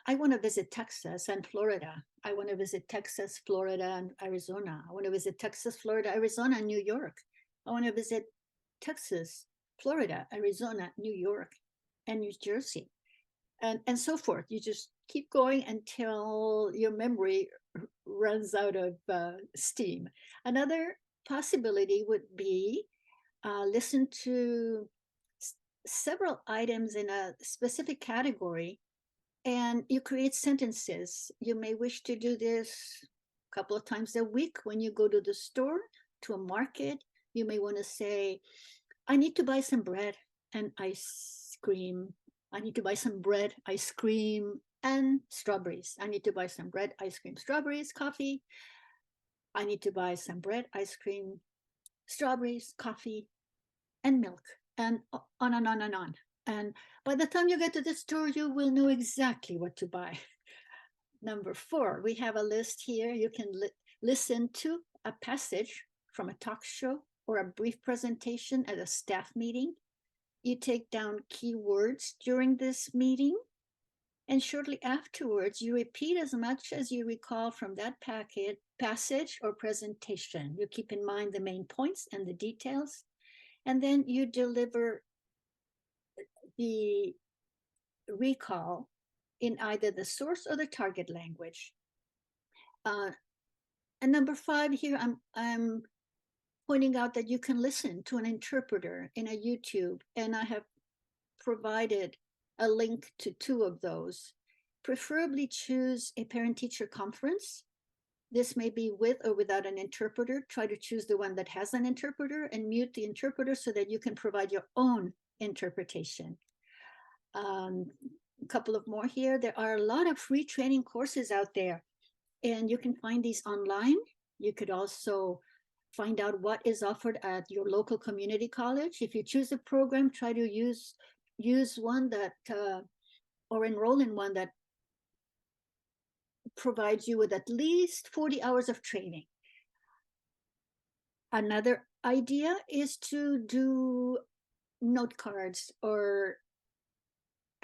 Speaker 3: I want to visit Texas and Florida. I want to visit Texas, Florida, and Arizona. I want to visit Texas, Florida, Arizona, and New York. I want to visit Texas, Florida, Arizona, New York, and New Jersey, and so forth. You just keep going until your memory runs out of steam. Another possibility would be listen to several items in a specific category, and you create sentences. You may wish to do this a couple of times a week when you go to the store, to a market. You may want to say, I need to buy some bread and ice cream. I need to buy some bread, ice cream, and strawberries. I need to buy some bread, ice cream, strawberries, coffee. I need to buy some bread, ice cream, strawberries, coffee, and milk, and on and on and on. And by the time you get to the store, you will know exactly what to buy. Number 4, we have a list here. You can listen to a passage from a talk show or a brief presentation at a staff meeting. You take down keywords during this meeting. And shortly afterwards, you repeat as much as you recall from that passage or presentation. You keep in mind the main points and the details, and then you deliver the recall in either the source or the target language. And number 5 here, I'm pointing out that you can listen to an interpreter in a YouTube, and I have provided a link to 2 of those. Preferably choose a parent-teacher conference. This may be with or without an interpreter. Try to choose the one that has an interpreter and mute the interpreter so that you can provide your own interpretation. A couple of more here. There are a lot of free training courses out there, and you can find these online. You could also find out what is offered at your local community college. If you choose a program, try to use one that or enroll in one that provides you with at least 40 hours of training. Another idea is to do note cards or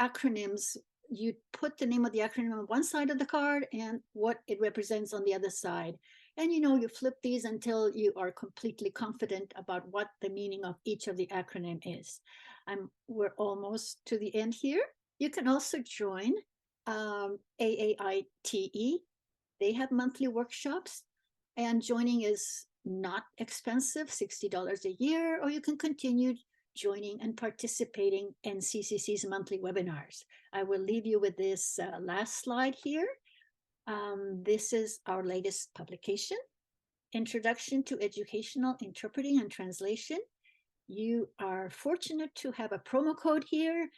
Speaker 3: acronyms. You put the name of the acronym on one side of the card and what it represents on the other side. And you flip these until you are completely confident about what the meaning of each of the acronym is. We're almost to the end here. You can also join AAITE. They have monthly workshops, and joining is not expensive, $60 a year, or you can continue joining and participating in CCC's monthly webinars. I will leave you with this last slide here. This is our latest publication, Introduction to Educational Interpreting and Translation. You are fortunate to have a promo code here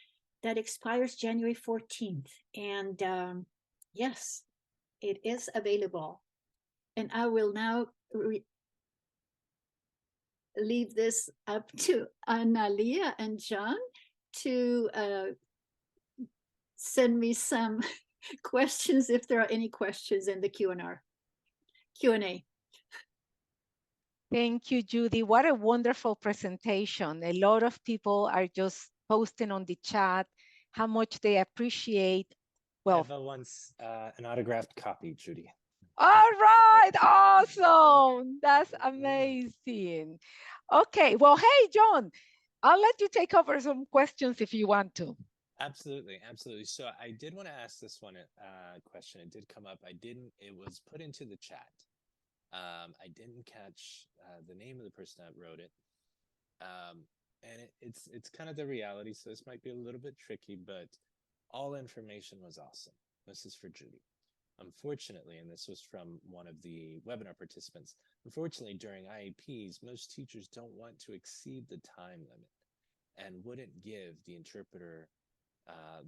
Speaker 3: that expires January 14th. And yes, it is available. And I will now leave this up to Analia and John to send me some questions if there are any questions in the Q&A.
Speaker 1: Thank you, Judy. What a wonderful presentation. A lot of people are just posting on the chat how much they appreciate. Well,
Speaker 2: I have an autographed copy, Judy.
Speaker 1: All right, awesome. That's amazing. Okay, well, hey, John, I'll let you take over some questions if you want to.
Speaker 2: Absolutely, absolutely. So I did want to ask this one question. It did come up. It was put into the chat. I didn't catch the name of the person that wrote it. And it's kind of the reality, so this might be a little bit tricky, but all information was awesome. This is for Judy. Unfortunately, and this was from one of the webinar participants, unfortunately, during IEPs, most teachers don't want to exceed the time limit and wouldn't give the interpreter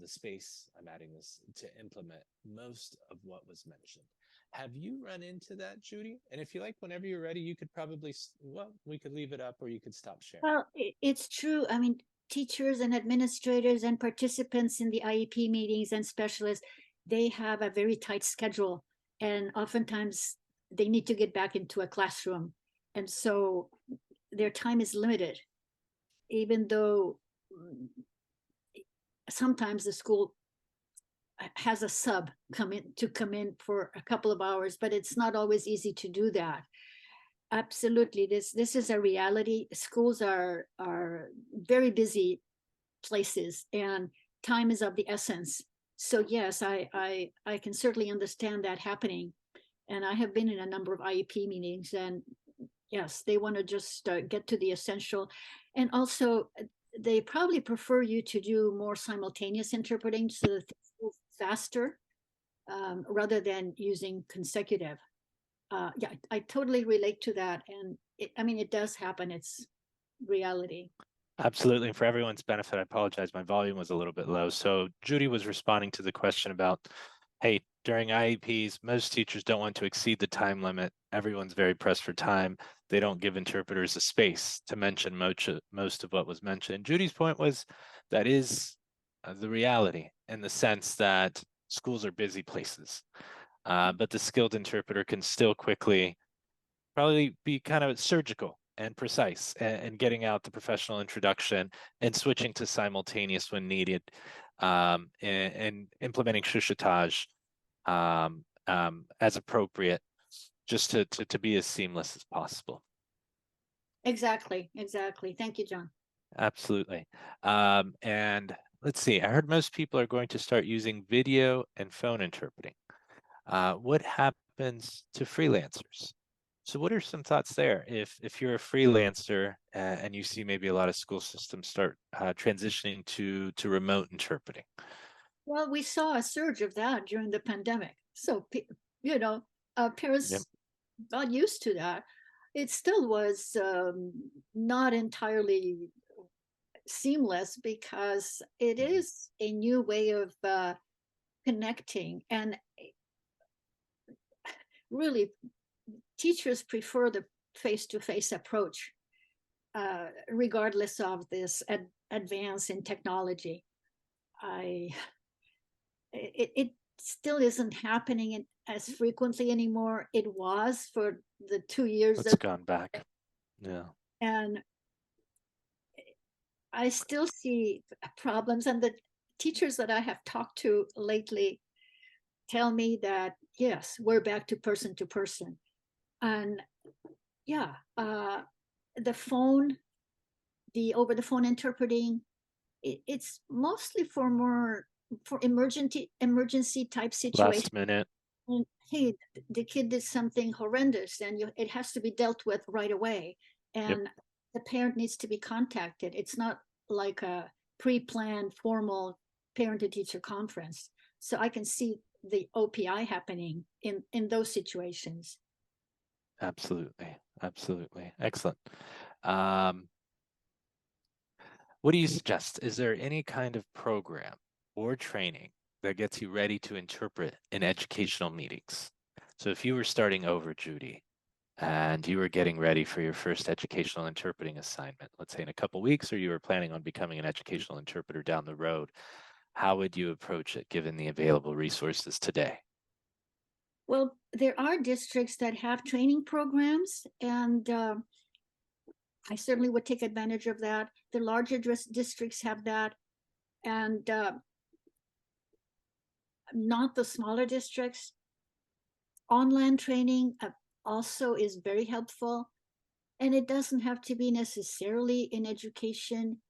Speaker 2: the space, I'm adding this, to implement most of what was mentioned. Have you run into that, Judy? And if you like, whenever you're ready, you could probably, we could leave it up or you could stop sharing.
Speaker 3: Well, it's true. I mean, teachers and administrators and participants in the IEP meetings and specialists, they have a very tight schedule, and oftentimes they need to get back into a classroom. And so their time is limited, even though sometimes the school has a sub come in for a couple of hours, but it's not always easy to do that. Absolutely, this is a reality. Schools are very busy places, and time is of the essence. So yes, I can certainly understand that happening. And I have been in a number of IEP meetings, and yes, they want to just get to the essential. And also, they probably prefer you to do more simultaneous interpreting so that it's faster rather than using consecutive. Yeah, I totally relate to that. And it does happen. It's reality.
Speaker 2: Absolutely. And for everyone's benefit, I apologize. My volume was a little bit low. So Judy was responding to the question about, hey, during IEPs, most teachers don't want to exceed the time limit. Everyone's very pressed for time. They don't give interpreters a space to mention most of what was mentioned. Judy's point was that is the reality, in the sense that schools are busy places, but the skilled interpreter can still quickly probably be kind of surgical and precise, and getting out the professional introduction and switching to simultaneous when needed, and implementing chuchotage as appropriate, just to be as seamless as possible.
Speaker 3: Exactly. Thank you, John.
Speaker 2: Absolutely. And let's see, I heard most people are going to start using video and phone interpreting. What happens to freelancers? So what are some thoughts there? If you're a freelancer and you see maybe a lot of school systems start transitioning to remote interpreting?
Speaker 3: Well, we saw a surge of that during the pandemic. So, parents
Speaker 2: Yep.
Speaker 3: got used to that. It still was not entirely seamless because it
Speaker 2: Mhm.
Speaker 3: is a new way of connecting. And really, teachers prefer the face-to-face approach, regardless of this advance in technology. It still isn't happening as frequently anymore. It was for the 2 years
Speaker 2: It's gone back. Yeah.
Speaker 3: and I still see problems. And the teachers that I have talked to lately tell me that, yes, we're back to person. And yeah, the phone, the over the phone interpreting, it's mostly for emergency type situations.
Speaker 2: Last minute.
Speaker 3: And, hey, the kid did something horrendous and it has to be dealt with right away.
Speaker 2: Yep.
Speaker 3: And the parent needs to be contacted. It's not like a pre-planned formal parent to teacher conference. So I can see the OPI happening in those situations.
Speaker 2: Absolutely. Excellent. What do you suggest? Is there any kind of program or training that gets you ready to interpret in educational meetings? So if you were starting over, Judy, and you were getting ready for your first educational interpreting assignment, let's say in a couple weeks, or you were planning on becoming an educational interpreter down the road, how would you approach it given the available resources today?
Speaker 3: Well, there are districts that have training programs, and I certainly would take advantage of that. The larger districts have that, and not the smaller districts. Online training also is very helpful, and it doesn't have to be necessarily in education.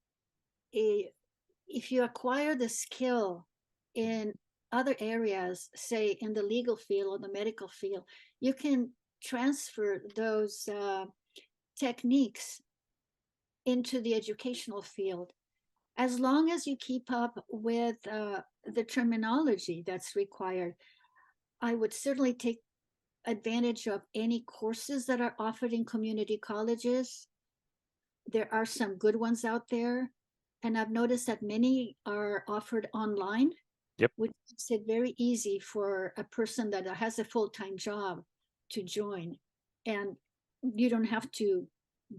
Speaker 3: If you acquire the skill in other areas, say in the legal field or the medical field, you can transfer those techniques into the educational field, as long as you keep up with the terminology that's required. I would certainly take advantage of any courses that are offered in community colleges. There are some good ones out there, and I've noticed that many are offered online.
Speaker 2: Yep.
Speaker 3: Which makes it very easy for a person that has a full-time job to join. And you don't have to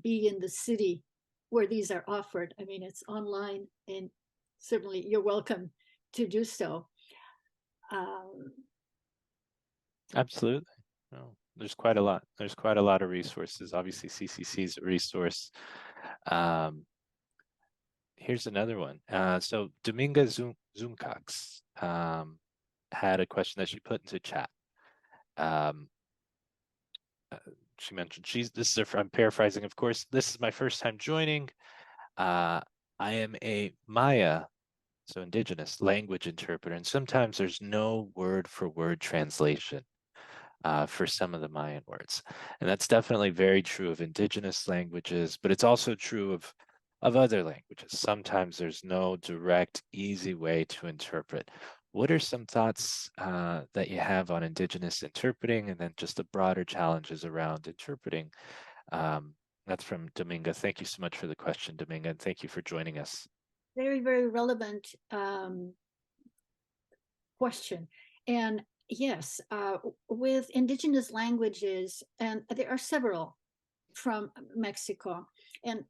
Speaker 3: be in the city where these are offered. I mean, it's online, and certainly you're welcome to do so.
Speaker 2: Absolutely. No, there's quite a lot. There's quite a lot of resources. Obviously, CCC is a resource. Here's another one. So Dominga Zoomcox had a question that she put into chat. She mentioned I'm paraphrasing, of course. This is my first time joining. I am a Maya, so indigenous language interpreter, and sometimes there's no word for word translation for some of the Mayan words. And that's definitely very true of indigenous languages, but it's also true of other languages. Sometimes there's no direct, easy way to interpret. What are some thoughts that you have on indigenous interpreting, and then just the broader challenges around interpreting? That's from Dominga. Thank you so much for the question, Dominga, and thank you for joining us.
Speaker 3: Very, very relevant question. And yes, with indigenous languages, and there are several from Mexico, and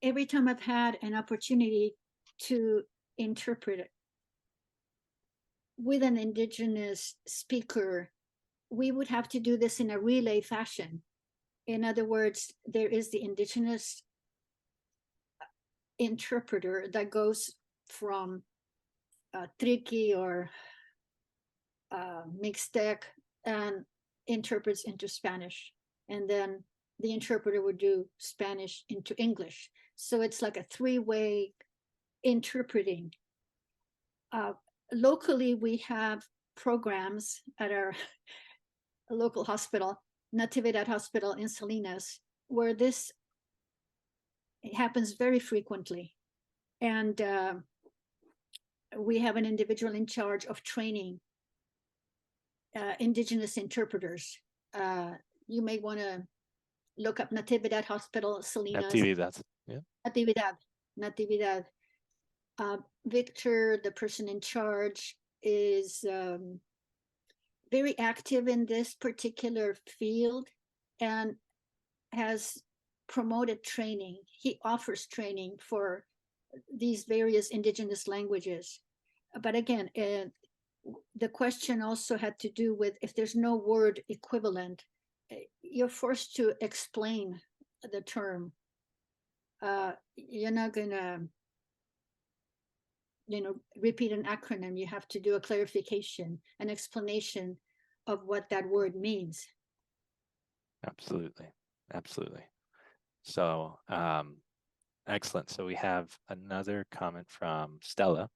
Speaker 3: every time I've had an opportunity to interpret it with an indigenous speaker, we would have to do this in a relay fashion. In other words, there is the indigenous interpreter that goes from Triqui or Mixtec and interprets into Spanish. And then the interpreter would do Spanish into English. So it's like a three-way interpreting. Locally, we have programs at our local hospital, Natividad Hospital in Salinas, where this happens very frequently. And we have an individual in charge of training indigenous interpreters. You may want to look up Natividad Hospital, Salinas.
Speaker 2: Natividad, yeah.
Speaker 3: Natividad. Victor, the person in charge, is very active in this particular field and has promoted training. He offers training for these various indigenous languages. But again, the question also had to do with if there's no word equivalent, you're forced to explain the term. You're not gonna, repeat an acronym. You have to do a clarification, an explanation of what that word means.
Speaker 2: Absolutely. Absolutely. So, excellent. So we have another comment from Stella.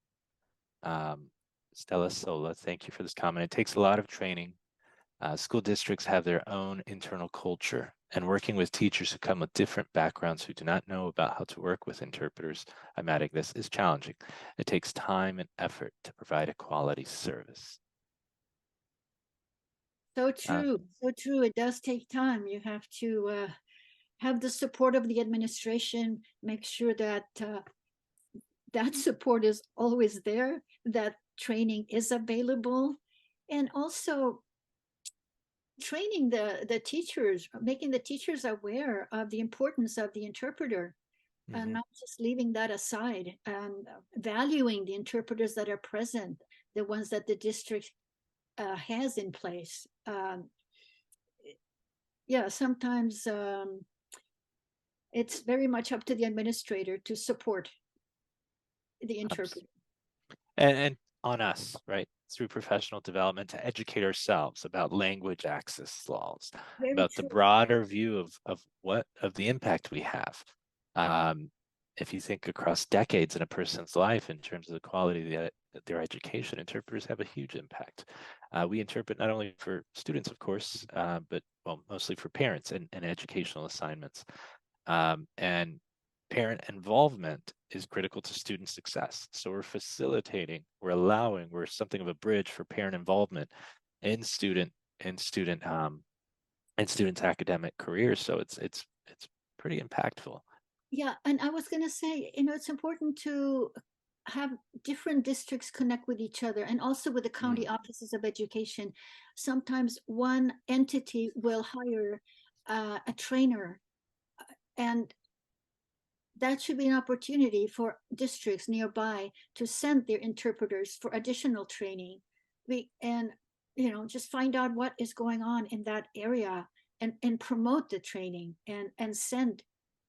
Speaker 2: Stella Sola, thank you for this comment. It takes a lot of training. School districts have their own internal culture, and working with teachers who come with different backgrounds who do not know about how to work with interpreters, I'm adding this, is challenging. It takes time and effort to provide a quality service.
Speaker 3: So true, so true. It does take time. You have to have the support of the administration, make sure that that support is always there, that training is available, and also training the teachers, making the teachers aware of the importance of the interpreter, and not just leaving that aside, and valuing the interpreters that are present, the ones that the district has in place. Yeah, sometimes it's very much up to the administrator to support the interpreter.
Speaker 2: And on us, right? Through professional development to educate ourselves about language access laws,
Speaker 3: Very
Speaker 2: about
Speaker 3: true.
Speaker 2: the broader view of the impact we have. If you think across decades in a person's life in terms of the quality of their education, interpreters have a huge impact. We interpret not only for students, of course, but mostly for parents and educational assignments. And parent involvement is critical to student success. So we're facilitating, we're allowing, we're something of a bridge for parent involvement in students' academic careers. So it's pretty impactful.
Speaker 3: Yeah, and I was going to say, it's important to have different districts connect with each other, and also with the county offices of education. Sometimes one entity will hire a trainer, and that should be an opportunity for districts nearby to send their interpreters for additional training. And just find out what is going on in that area, and promote the training, and send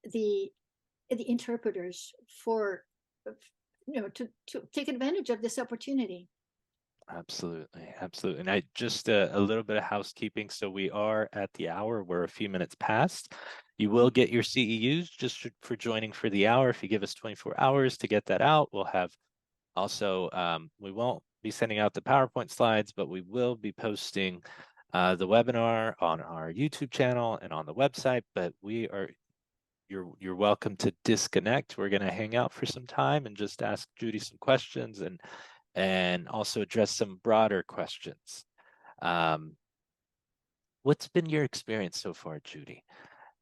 Speaker 3: the interpreters for to take advantage of this opportunity.
Speaker 2: Absolutely. And I just a little bit of housekeeping. So we are at the hour. We're a few minutes past. You will get your CEUs just for joining for the hour. If you give us 24 hours to get that out, we'll have also, we won't be sending out the PowerPoint slides, but we will be posting the webinar on our YouTube channel and on the website. But you're welcome to disconnect. We're going to hang out for some time and just ask Judy some questions and also address some broader questions. What's been your experience so far, Judy,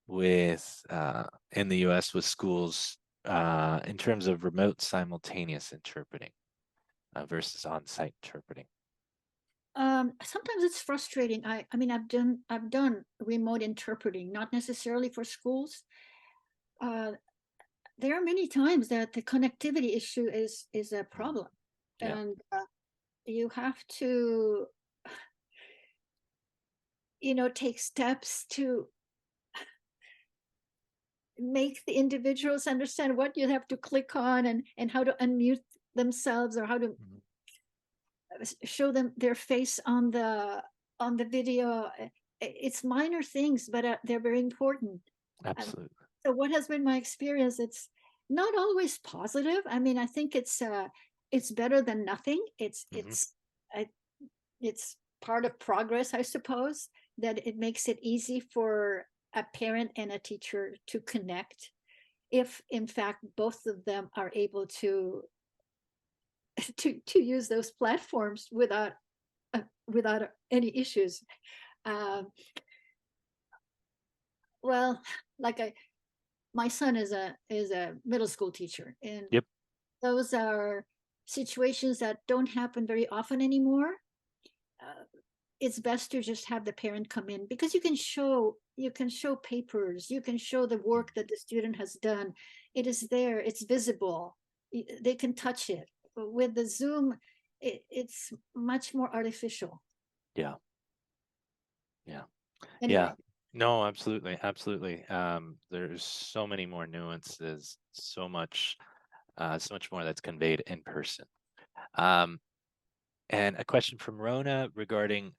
Speaker 2: with in the US with schools in terms of remote simultaneous interpreting versus on-site interpreting?
Speaker 3: Sometimes it's frustrating. I mean, I've done remote interpreting, not necessarily for schools. There are many times that the connectivity issue is a problem. Yeah. And you have to take steps to make the individuals understand what you have to click on and how to unmute themselves, or how to show them their face on the video. It's minor things, but they're very important.
Speaker 2: Absolutely.
Speaker 3: So what has been my experience? It's not always positive. I mean, I think it's better than nothing. It's part of progress, I suppose, that it makes it easy for a parent and a teacher to connect, if in fact both of them are able to use those platforms without any issues. Well, like my son is a middle school teacher, and
Speaker 2: Yep.
Speaker 3: those are situations that don't happen very often anymore. It's best to just have the parent come in, because you can show papers, you can show the work that the student has done. It is there, it's visible, they can touch it. But with the Zoom, it's much more artificial.
Speaker 2: Yeah.
Speaker 3: Anyway.
Speaker 2: Yeah. No, absolutely. Absolutely. There's so many more nuances, so much more that's conveyed in person. And a question from Rona regarding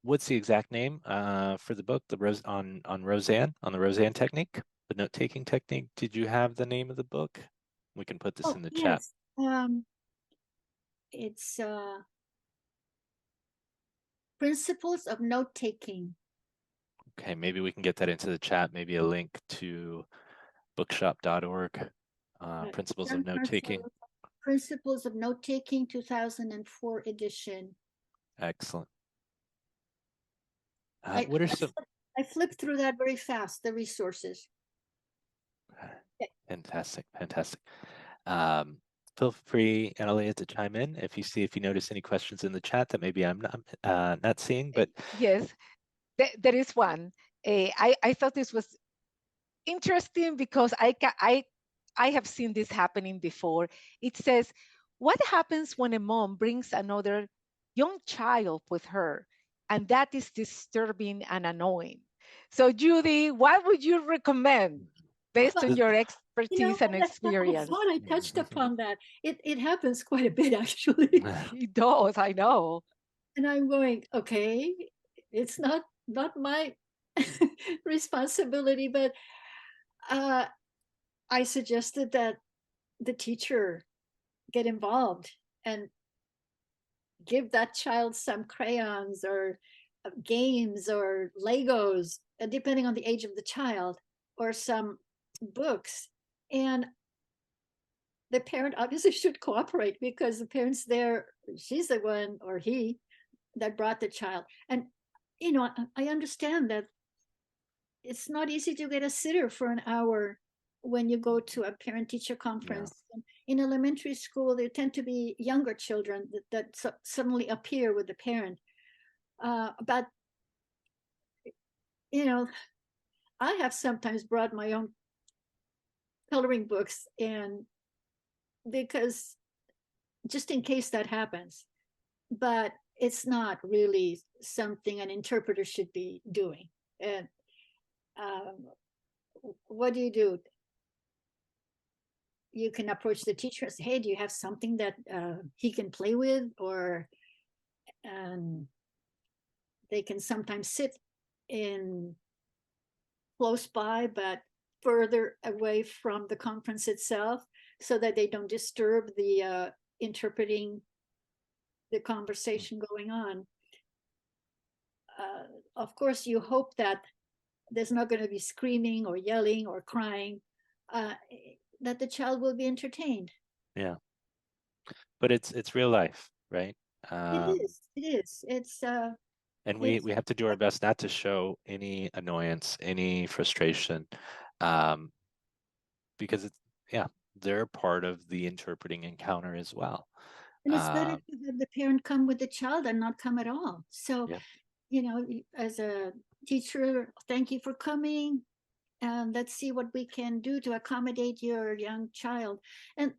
Speaker 2: what's the exact name for the book, on Roseanne technique, the note-taking technique. Did you have the name of the book? We can put this in the chat.
Speaker 3: It's Principles of Note-Taking.
Speaker 2: Okay, maybe we can get that into the chat, maybe a link to bookshop.org, Principles of Note-Taking.
Speaker 3: Principles of Note-Taking, 2004 edition.
Speaker 2: Excellent.
Speaker 3: I flipped through that very fast, the resources.
Speaker 2: Fantastic. Feel free, Analia, to chime in if you notice any questions in the chat that maybe I'm not seeing. But
Speaker 1: yes, there is one. I thought this was interesting because I have seen this happening before. It says, what happens when a mom brings another young child with her, and that is disturbing and annoying? So Judy, what would you recommend based on your expertise and experience?
Speaker 3: I thought I touched upon that. It happens quite a bit, actually.
Speaker 1: It does, I know.
Speaker 3: And I'm going, okay, it's not my responsibility, but I suggested that the teacher get involved and give that child some crayons or games or Legos, depending on the age of the child, or some books. And the parent obviously should cooperate, because the parent's there, she's the one, or he, that brought the child. And I understand that it's not easy to get a sitter for an hour when you go to a parent-teacher conference. Yeah. In elementary school, there tend to be younger children that suddenly appear with the parent. But I have sometimes brought my own coloring books, and because just in case that happens. But it's not really something an interpreter should be doing. And what do? You can approach the teacher and say, hey, do you have something that he can play with? Or they can sometimes sit in close by, but further away from the conference itself, so that they don't disturb the interpreting the conversation going on. Of course, you hope that there's not going to be screaming or yelling or crying, that the child will be entertained.
Speaker 2: Yeah, but it's real life, right?
Speaker 3: It is. It's
Speaker 2: and we have to do our best not to show any annoyance, any frustration, because they're part of the interpreting encounter as well.
Speaker 3: And it's better to have the parent come with the child and not come at all. So, as a teacher, thank you for coming, and let's see what we can do to accommodate your young child. And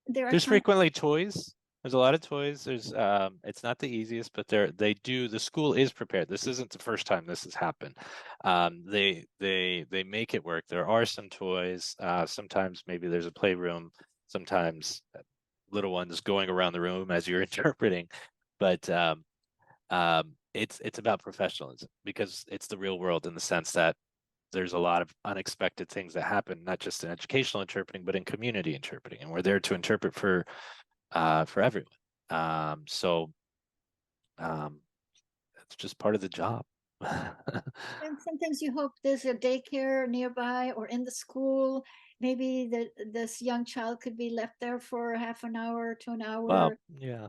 Speaker 3: there's
Speaker 2: frequently toys There's a lot of toys. There's it's not the easiest, but the school is prepared. This isn't the first time this has happened. They make it work. There are some toys. Sometimes maybe there's a playroom. Sometimes little ones going around the room as you're interpreting. But it's about professionalism, because it's the real world, in the sense that there's a lot of unexpected things that happen, not just in educational interpreting, but in community interpreting, and we're there to interpret for everyone. So it's just part of the job.
Speaker 3: And sometimes you hope there's a daycare nearby or in the school. Maybe this young child could be left there for half an hour to an hour.
Speaker 2: Well, yeah.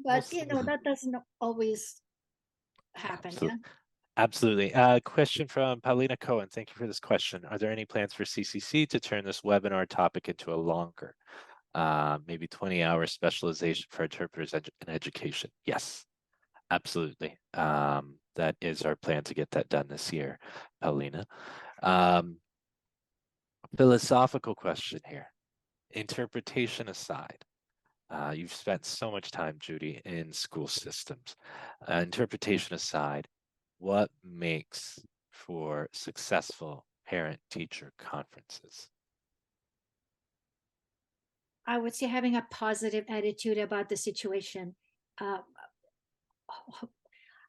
Speaker 3: But that doesn't always happen.
Speaker 2: Absolutely.
Speaker 3: Yeah.
Speaker 2: Absolutely. Question from Paulina Cohen. Thank you for this question. Are there any plans for CCC to turn this webinar topic into a longer, maybe 20-hour specialization for interpreters in education? Yes, absolutely. That is our plan to get that done this year, Paulina. Philosophical question here. Interpretation aside, you've spent so much time, Judy, in school systems. Interpretation aside, what makes for successful parent-teacher conferences?
Speaker 3: I would say having a positive attitude about the situation,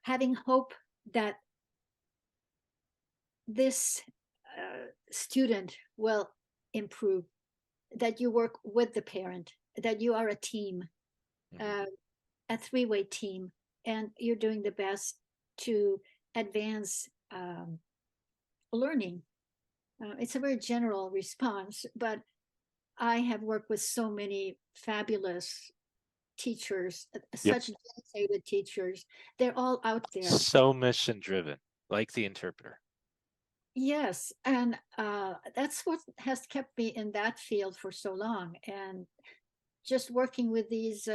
Speaker 3: having hope that this student will improve, that you work with the parent, that you are a team, a three-way team, and you're doing the best to advance learning. It's a very general response, but I have worked with so many fabulous teachers, such dedicated teachers. They're all out there.
Speaker 2: So mission driven, like the interpreter.
Speaker 3: Yes, and that's what has kept me in that field for so long, and just working with these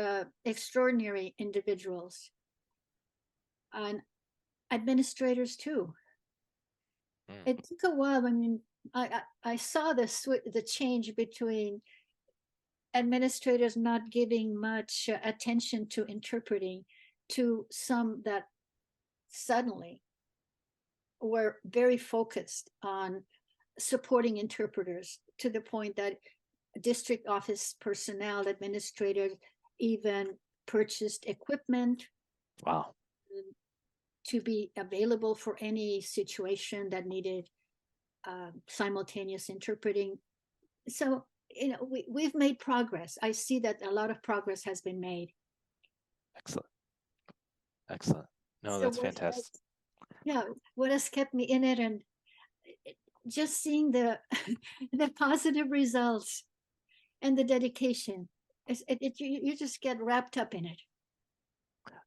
Speaker 3: extraordinary individuals and administrators too. It took a while. I mean, I saw the change between administrators not giving much attention to interpreting, to some that suddenly were very focused on supporting interpreters, to the point that district office personnel, administrators even purchased equipment.
Speaker 2: Wow.
Speaker 3: To be available for any situation that needed simultaneous interpreting. So, we've made progress. I see that a lot of progress has been made.
Speaker 2: Excellent. Excellent. No,
Speaker 3: So
Speaker 2: that's fantastic.
Speaker 3: what has kept me in it, and just seeing the the positive results and the dedication, you just get wrapped up in it.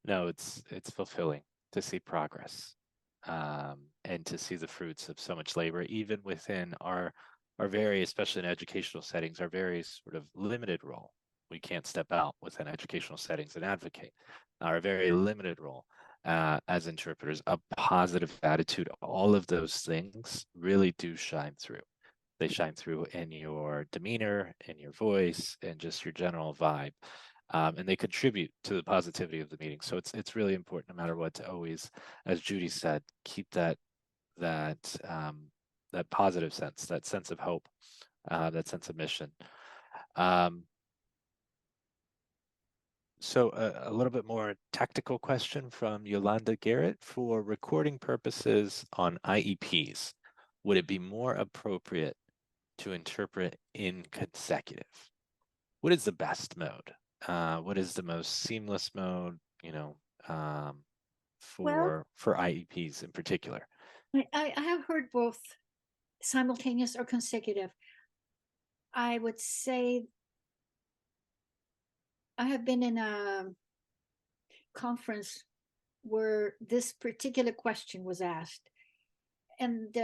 Speaker 2: No, it's fulfilling to see progress, and to see the fruits of so much labor, even within our very, especially in educational settings, our very sort of limited role. We can't step out within educational settings and advocate. Our very limited role as interpreters, a positive attitude, all of those things really do shine through. They shine through in your demeanor, in your voice, and just your general vibe. And they contribute to the positivity of the meeting. So it's really important, no matter what, to always, as Judy said, keep that positive sense, that sense of hope, that sense of mission. So a little bit more tactical question from Yolanda Garrett. For recording purposes on IEPs, would it be more appropriate to interpret in consecutive? What is the best mode? What is the most seamless mode, for IEPs in particular?
Speaker 3: I have heard both simultaneous or consecutive. I would say I have been in a conference where this particular question was asked, and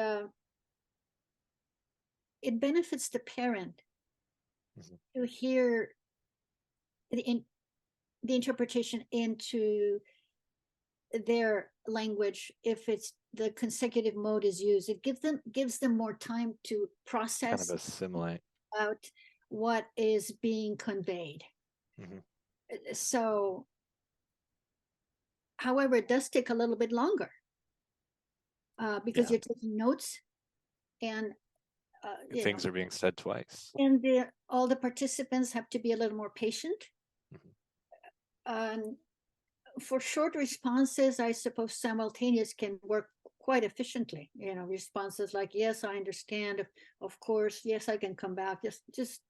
Speaker 3: it benefits the parent to hear the interpretation into their language. If it's the consecutive mode is used, it gives them more time to process,
Speaker 2: kind of assimilate
Speaker 3: out what is being conveyed. So, however, it does take a little bit longer because
Speaker 2: Yeah.
Speaker 3: you're taking notes and
Speaker 2: Things are being said twice.
Speaker 3: and all the participants have to be a little more patient. For short responses, I suppose simultaneous can work quite efficiently. Responses like, yes, I understand, of course, yes, I can come back, just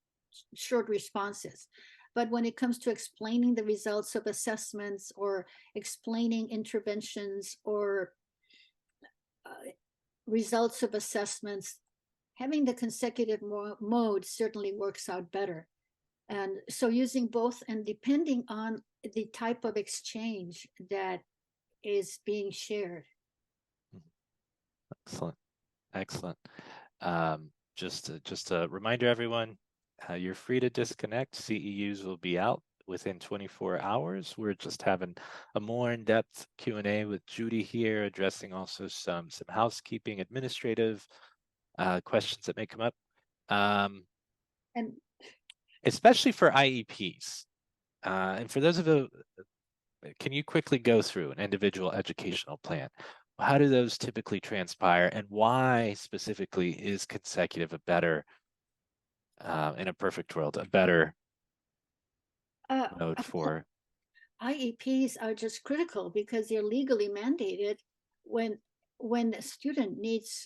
Speaker 3: short responses. But when it comes to explaining the results of assessments or explaining interventions or results of assessments, having the consecutive mode certainly works out better. And so using both and depending on the type of exchange that is being shared.
Speaker 2: Excellent. Excellent. Just a reminder, everyone, you're free to disconnect. CEUs will be out within 24 hours. We're just having a more in-depth Q&A with Judy here, addressing also some housekeeping, administrative questions that may come up.
Speaker 3: And
Speaker 2: especially for IEPs. And for those of you, can you quickly go through an individual educational plan? How do those typically transpire, and why specifically is consecutive a better, in a perfect world, a better mode for?
Speaker 3: IEPs are just critical because they're legally mandated when a student needs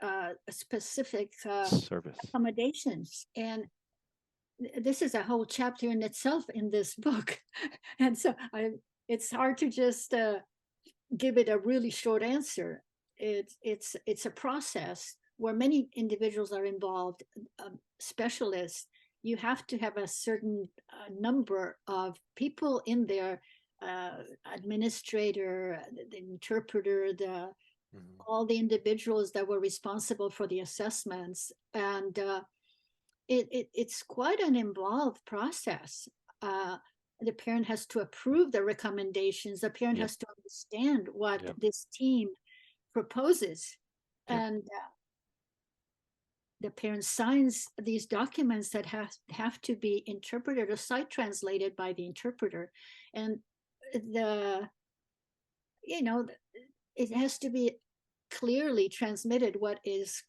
Speaker 3: a specific
Speaker 2: Service.
Speaker 3: accommodations. And this is a whole chapter in itself in this book. And so it's hard to just give it a really short answer. It's a process where many individuals are involved, specialists. You have to have a certain number of people in there, administrator, the interpreter, all the individuals that were responsible for the assessments. And it's quite an involved process. The parent has to approve the recommendations. The parent has to understand what this team proposes. And the parent signs these documents that have to be interpreted or sight translated by the interpreter. And it has to be clearly transmitted what is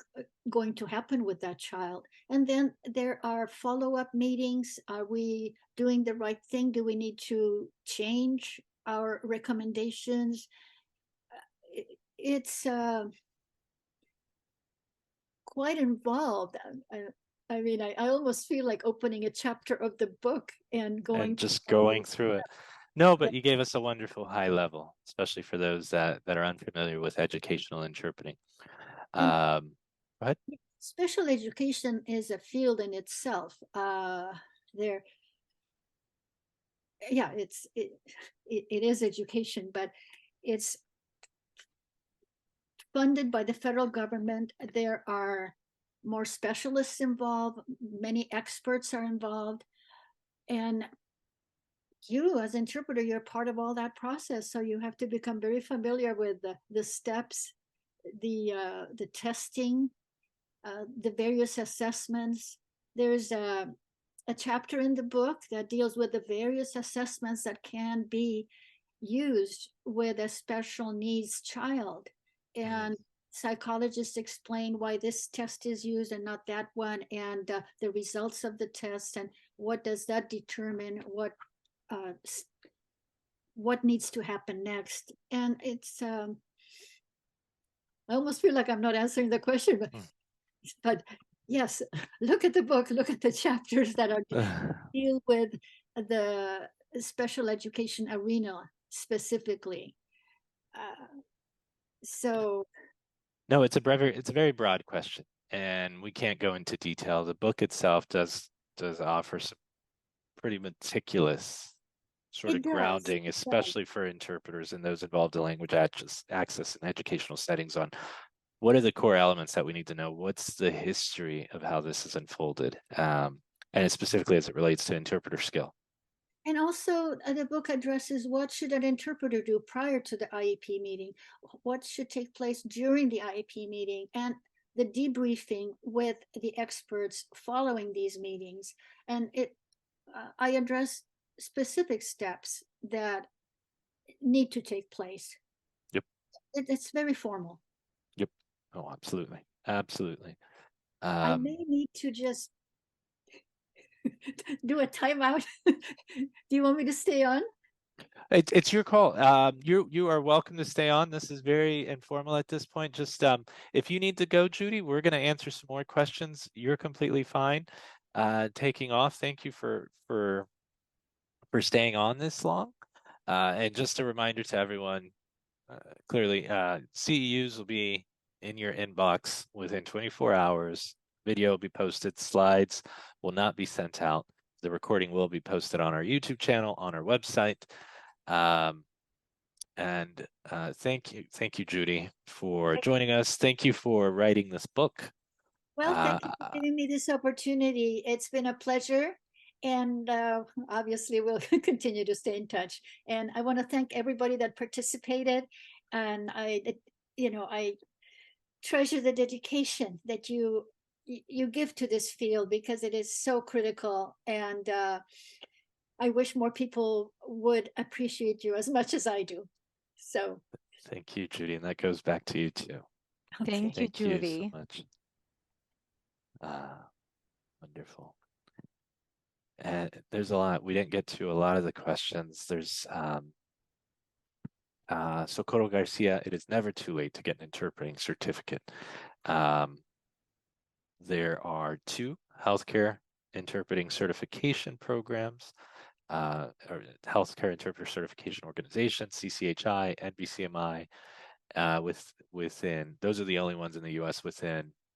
Speaker 3: going to happen with that child. And then there are follow-up meetings. Are we doing the right thing? Do we need to change our recommendations? It's quite involved. I mean, I almost feel like opening a chapter of the book and going
Speaker 2: through it. No, but you gave us a wonderful high level, especially for those that are unfamiliar with educational interpreting. Go ahead.
Speaker 3: Special education is a field in itself. It is education, but it's funded by the federal government. There are more specialists involved. Many experts are involved. And you as interpreter, you're part of all that process. So you have to become very familiar with the steps, the testing, the various assessments. There's a chapter in the book that deals with the various assessments that can be used with a special needs child. And psychologists explain why this test is used and not that one, and the results of the test, and what does that determine, what needs to happen next. And it's I almost feel like I'm not answering the question, but yes, look at the book, look at the chapters that are deal with the special education arena specifically. So
Speaker 2: no, it's a very broad question, and we can't go into detail. The book itself does offer some pretty meticulous sort of grounding, especially for interpreters and those involved in language access and educational settings, on what are the core elements that we need to know, what's the history of how this is unfolded, and specifically as it relates to interpreter skill.
Speaker 3: And also the book addresses what should an interpreter do prior to the IEP meeting, what should take place during the IEP meeting, and the debriefing with the experts following these meetings. And I address specific steps that need to take place.
Speaker 2: Yep.
Speaker 3: It's very formal.
Speaker 2: Yep. Oh, absolutely. Absolutely.
Speaker 3: I may need to just do a timeout. Do you want me to stay on?
Speaker 2: It's your call. You are welcome to stay on. This is very informal at this point. Just if you need to go, Judy, we're going to answer some more questions. You're completely fine. Taking off. Thank you for staying on this long. And just a reminder to everyone, clearly, CEUs will be in your inbox within 24 hours. Video will be posted. Slides will not be sent out. The recording will be posted on our YouTube channel, on our website. And thank you, Judy, for joining us. Thank you for writing this book.
Speaker 3: Well, thank you for giving me this opportunity. It's been a pleasure. And obviously, we'll continue to stay in touch. And I want to thank everybody that participated. And I treasure the dedication that you give to this field, because it is so critical. And I wish more people would appreciate you as much as I do. So
Speaker 2: thank you, Judy, and that goes back to you too.
Speaker 1: Okay. Thank you, Judy.
Speaker 2: You so much. Wonderful. And there's a lot. We didn't get to a lot of the questions. There's Socorro Garcia, it is never too late to get an interpreting certificate. There are 2 healthcare interpreting certification programs, or healthcare interpreter certification organizations, CCHI and BCMI. Within, those are the only ones in the U.S.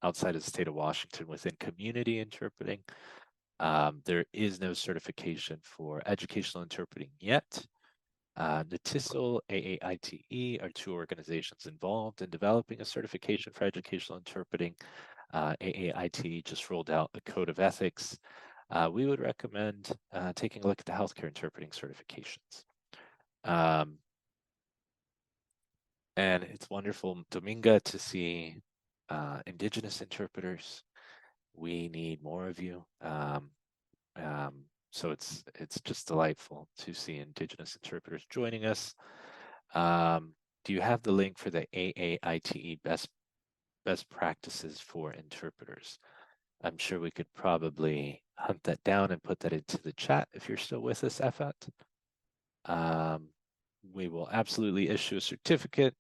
Speaker 2: outside of the state of Washington, within community interpreting. There is no certification for educational interpreting yet. NATISL, AAITE are 2 organizations involved in developing a certification for educational interpreting. AAITE just rolled out a code of ethics. We would recommend taking a look at the healthcare interpreting certifications. And it's wonderful, Dominga, to see Indigenous interpreters. We need more of you. So it's just delightful to see Indigenous interpreters joining us. Do you have the link for the AAITE best practices for interpreters? I'm sure we could probably hunt that down and put that into the chat if you're still with us, Efat. We will absolutely issue a certificate.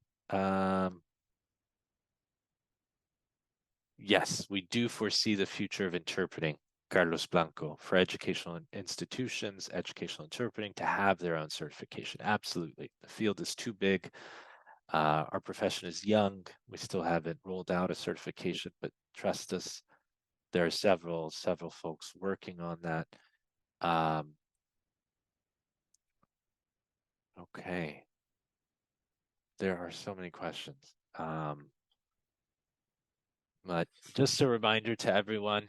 Speaker 2: Yes, we do foresee the future of interpreting, Carlos Blanco, for educational institutions, educational interpreting, to have their own certification. Absolutely. The field is too big. Our profession is young. We still haven't rolled out a certification, but trust us, there are several folks working on that. Okay. There are so many questions. But just a reminder to everyone,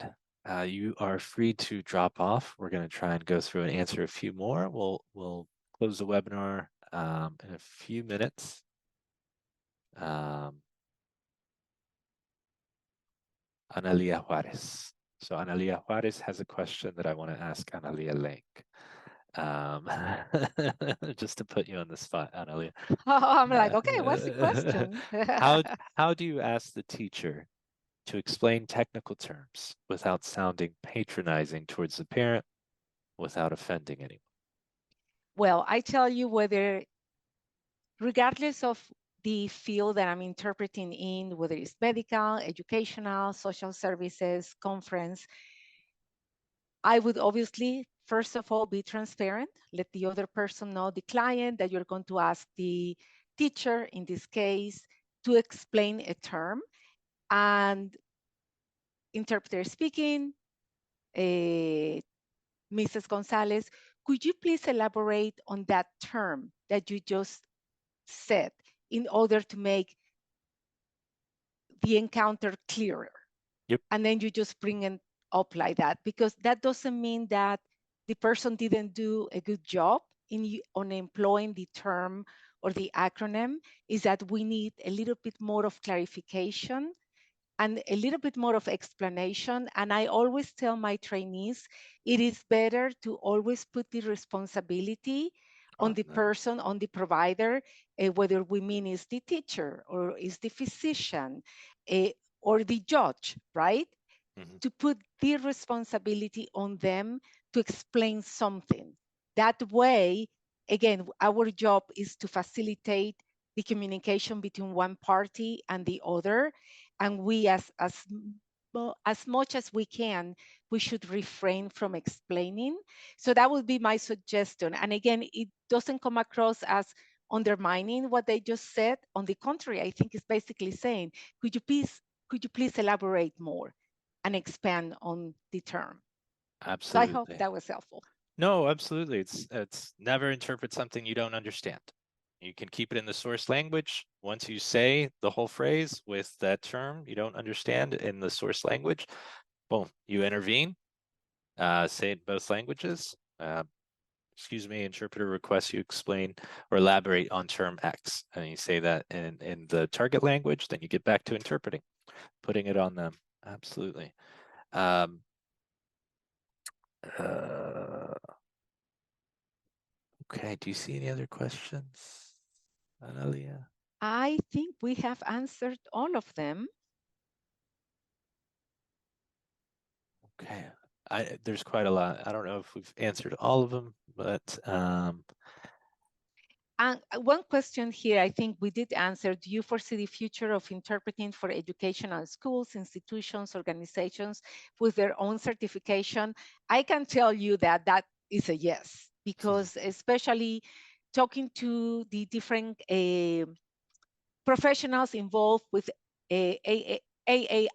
Speaker 2: you are free to drop off. We're going to try and go through and answer a few more. We'll close the webinar in a few minutes. Analia Juarez. So Analia Juarez has a question that I want to ask Analia Link. Just to put you on the spot, Analia.
Speaker 1: Oh, I'm like, okay, what's the question?
Speaker 2: How do you ask the teacher to explain technical terms without sounding patronizing towards the parent, without offending anyone?
Speaker 1: Well, I tell you, whether, regardless of the field that I'm interpreting in, whether it's medical, educational, social services, conference, I would obviously, first of all, be transparent, let the other person know, the client, that you're going to ask the teacher, in this case, to explain a term. And interpreter speaking, Mrs. Gonzalez, could you please elaborate on that term that you just said in order to make the encounter clearer?
Speaker 2: Yep.
Speaker 1: And then you just bring it up like that, because that doesn't mean that the person didn't do a good job on employing the term or the acronym. Is that we need a little bit more of clarification and a little bit more of explanation. And I always tell my trainees, it is better to always put the responsibility on
Speaker 2: On
Speaker 1: the
Speaker 2: them.
Speaker 1: person, on the provider, whether we mean is the teacher or is the physician or the judge, right?
Speaker 2: Mhm.
Speaker 1: To put the responsibility on them to explain something. That way, again, our job is to facilitate the communication between one party and the other. And we, as much as we can, we should refrain from explaining. So that would be my suggestion. And again, it doesn't come across as undermining what they just said. On the contrary, I think it's basically saying, could you please elaborate more and expand on the term? So I hope
Speaker 2: Absolutely.
Speaker 1: that was helpful.
Speaker 2: No, absolutely. It's never interpret something you don't understand. You can keep it in the source language. Once you say the whole phrase with that term you don't understand in the source language, boom, you intervene, say it in both languages. Excuse me, interpreter requests you explain or elaborate on term X. And you say that in the target language, then you get back to interpreting, putting it on them. Absolutely. Okay, do you see any other questions, Analia?
Speaker 1: I think we have answered all of them.
Speaker 2: Okay, there's quite a lot. I don't know if we've answered all of them, but
Speaker 1: And one question here, I think we did answer. Do you foresee the future of interpreting for educational schools, institutions, organizations with their own certification? I can tell you that that is a yes, because especially talking to the different professionals involved with AAITE,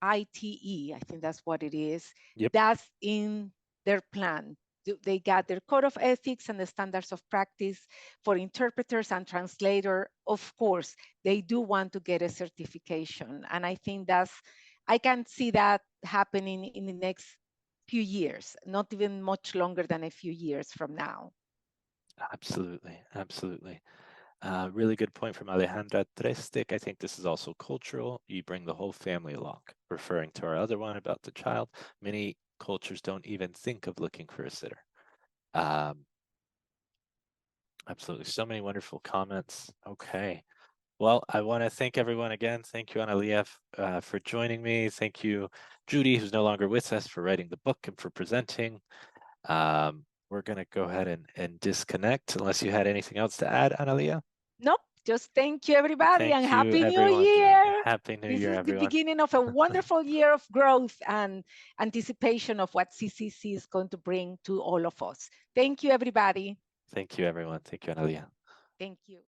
Speaker 1: I think that's what it is.
Speaker 2: yep,
Speaker 1: That's in their plan. They got their code of ethics and the standards of practice for interpreters and translator. Of course, they do want to get a certification. And I think I can see that happening in the next few years, not even much longer than a few years from now.
Speaker 2: absolutely, absolutely. Really good point from Alejandra Trestic. I think this is also cultural. You bring the whole family along. Referring to our other one about the child, many cultures don't even think of looking for a sitter. Absolutely. So many wonderful comments. Okay. Well, I want to thank everyone again. Thank you, Analia, for joining me. Thank you, Judy, who's no longer with us, for writing the book and for presenting. We're going to go ahead and disconnect unless you had anything else to add, Analia.
Speaker 1: Nope, just thank you, everybody, and
Speaker 2: Thank you,
Speaker 1: Happy New
Speaker 2: everyone.
Speaker 1: Year.
Speaker 2: Happy New
Speaker 1: This
Speaker 2: Year,
Speaker 1: is the
Speaker 2: everyone.
Speaker 1: beginning of a wonderful year of growth and anticipation of what CCC is going to bring to all of us. Thank you, everybody.
Speaker 2: Thank you, everyone. Thank you, Analia.
Speaker 1: Thank you.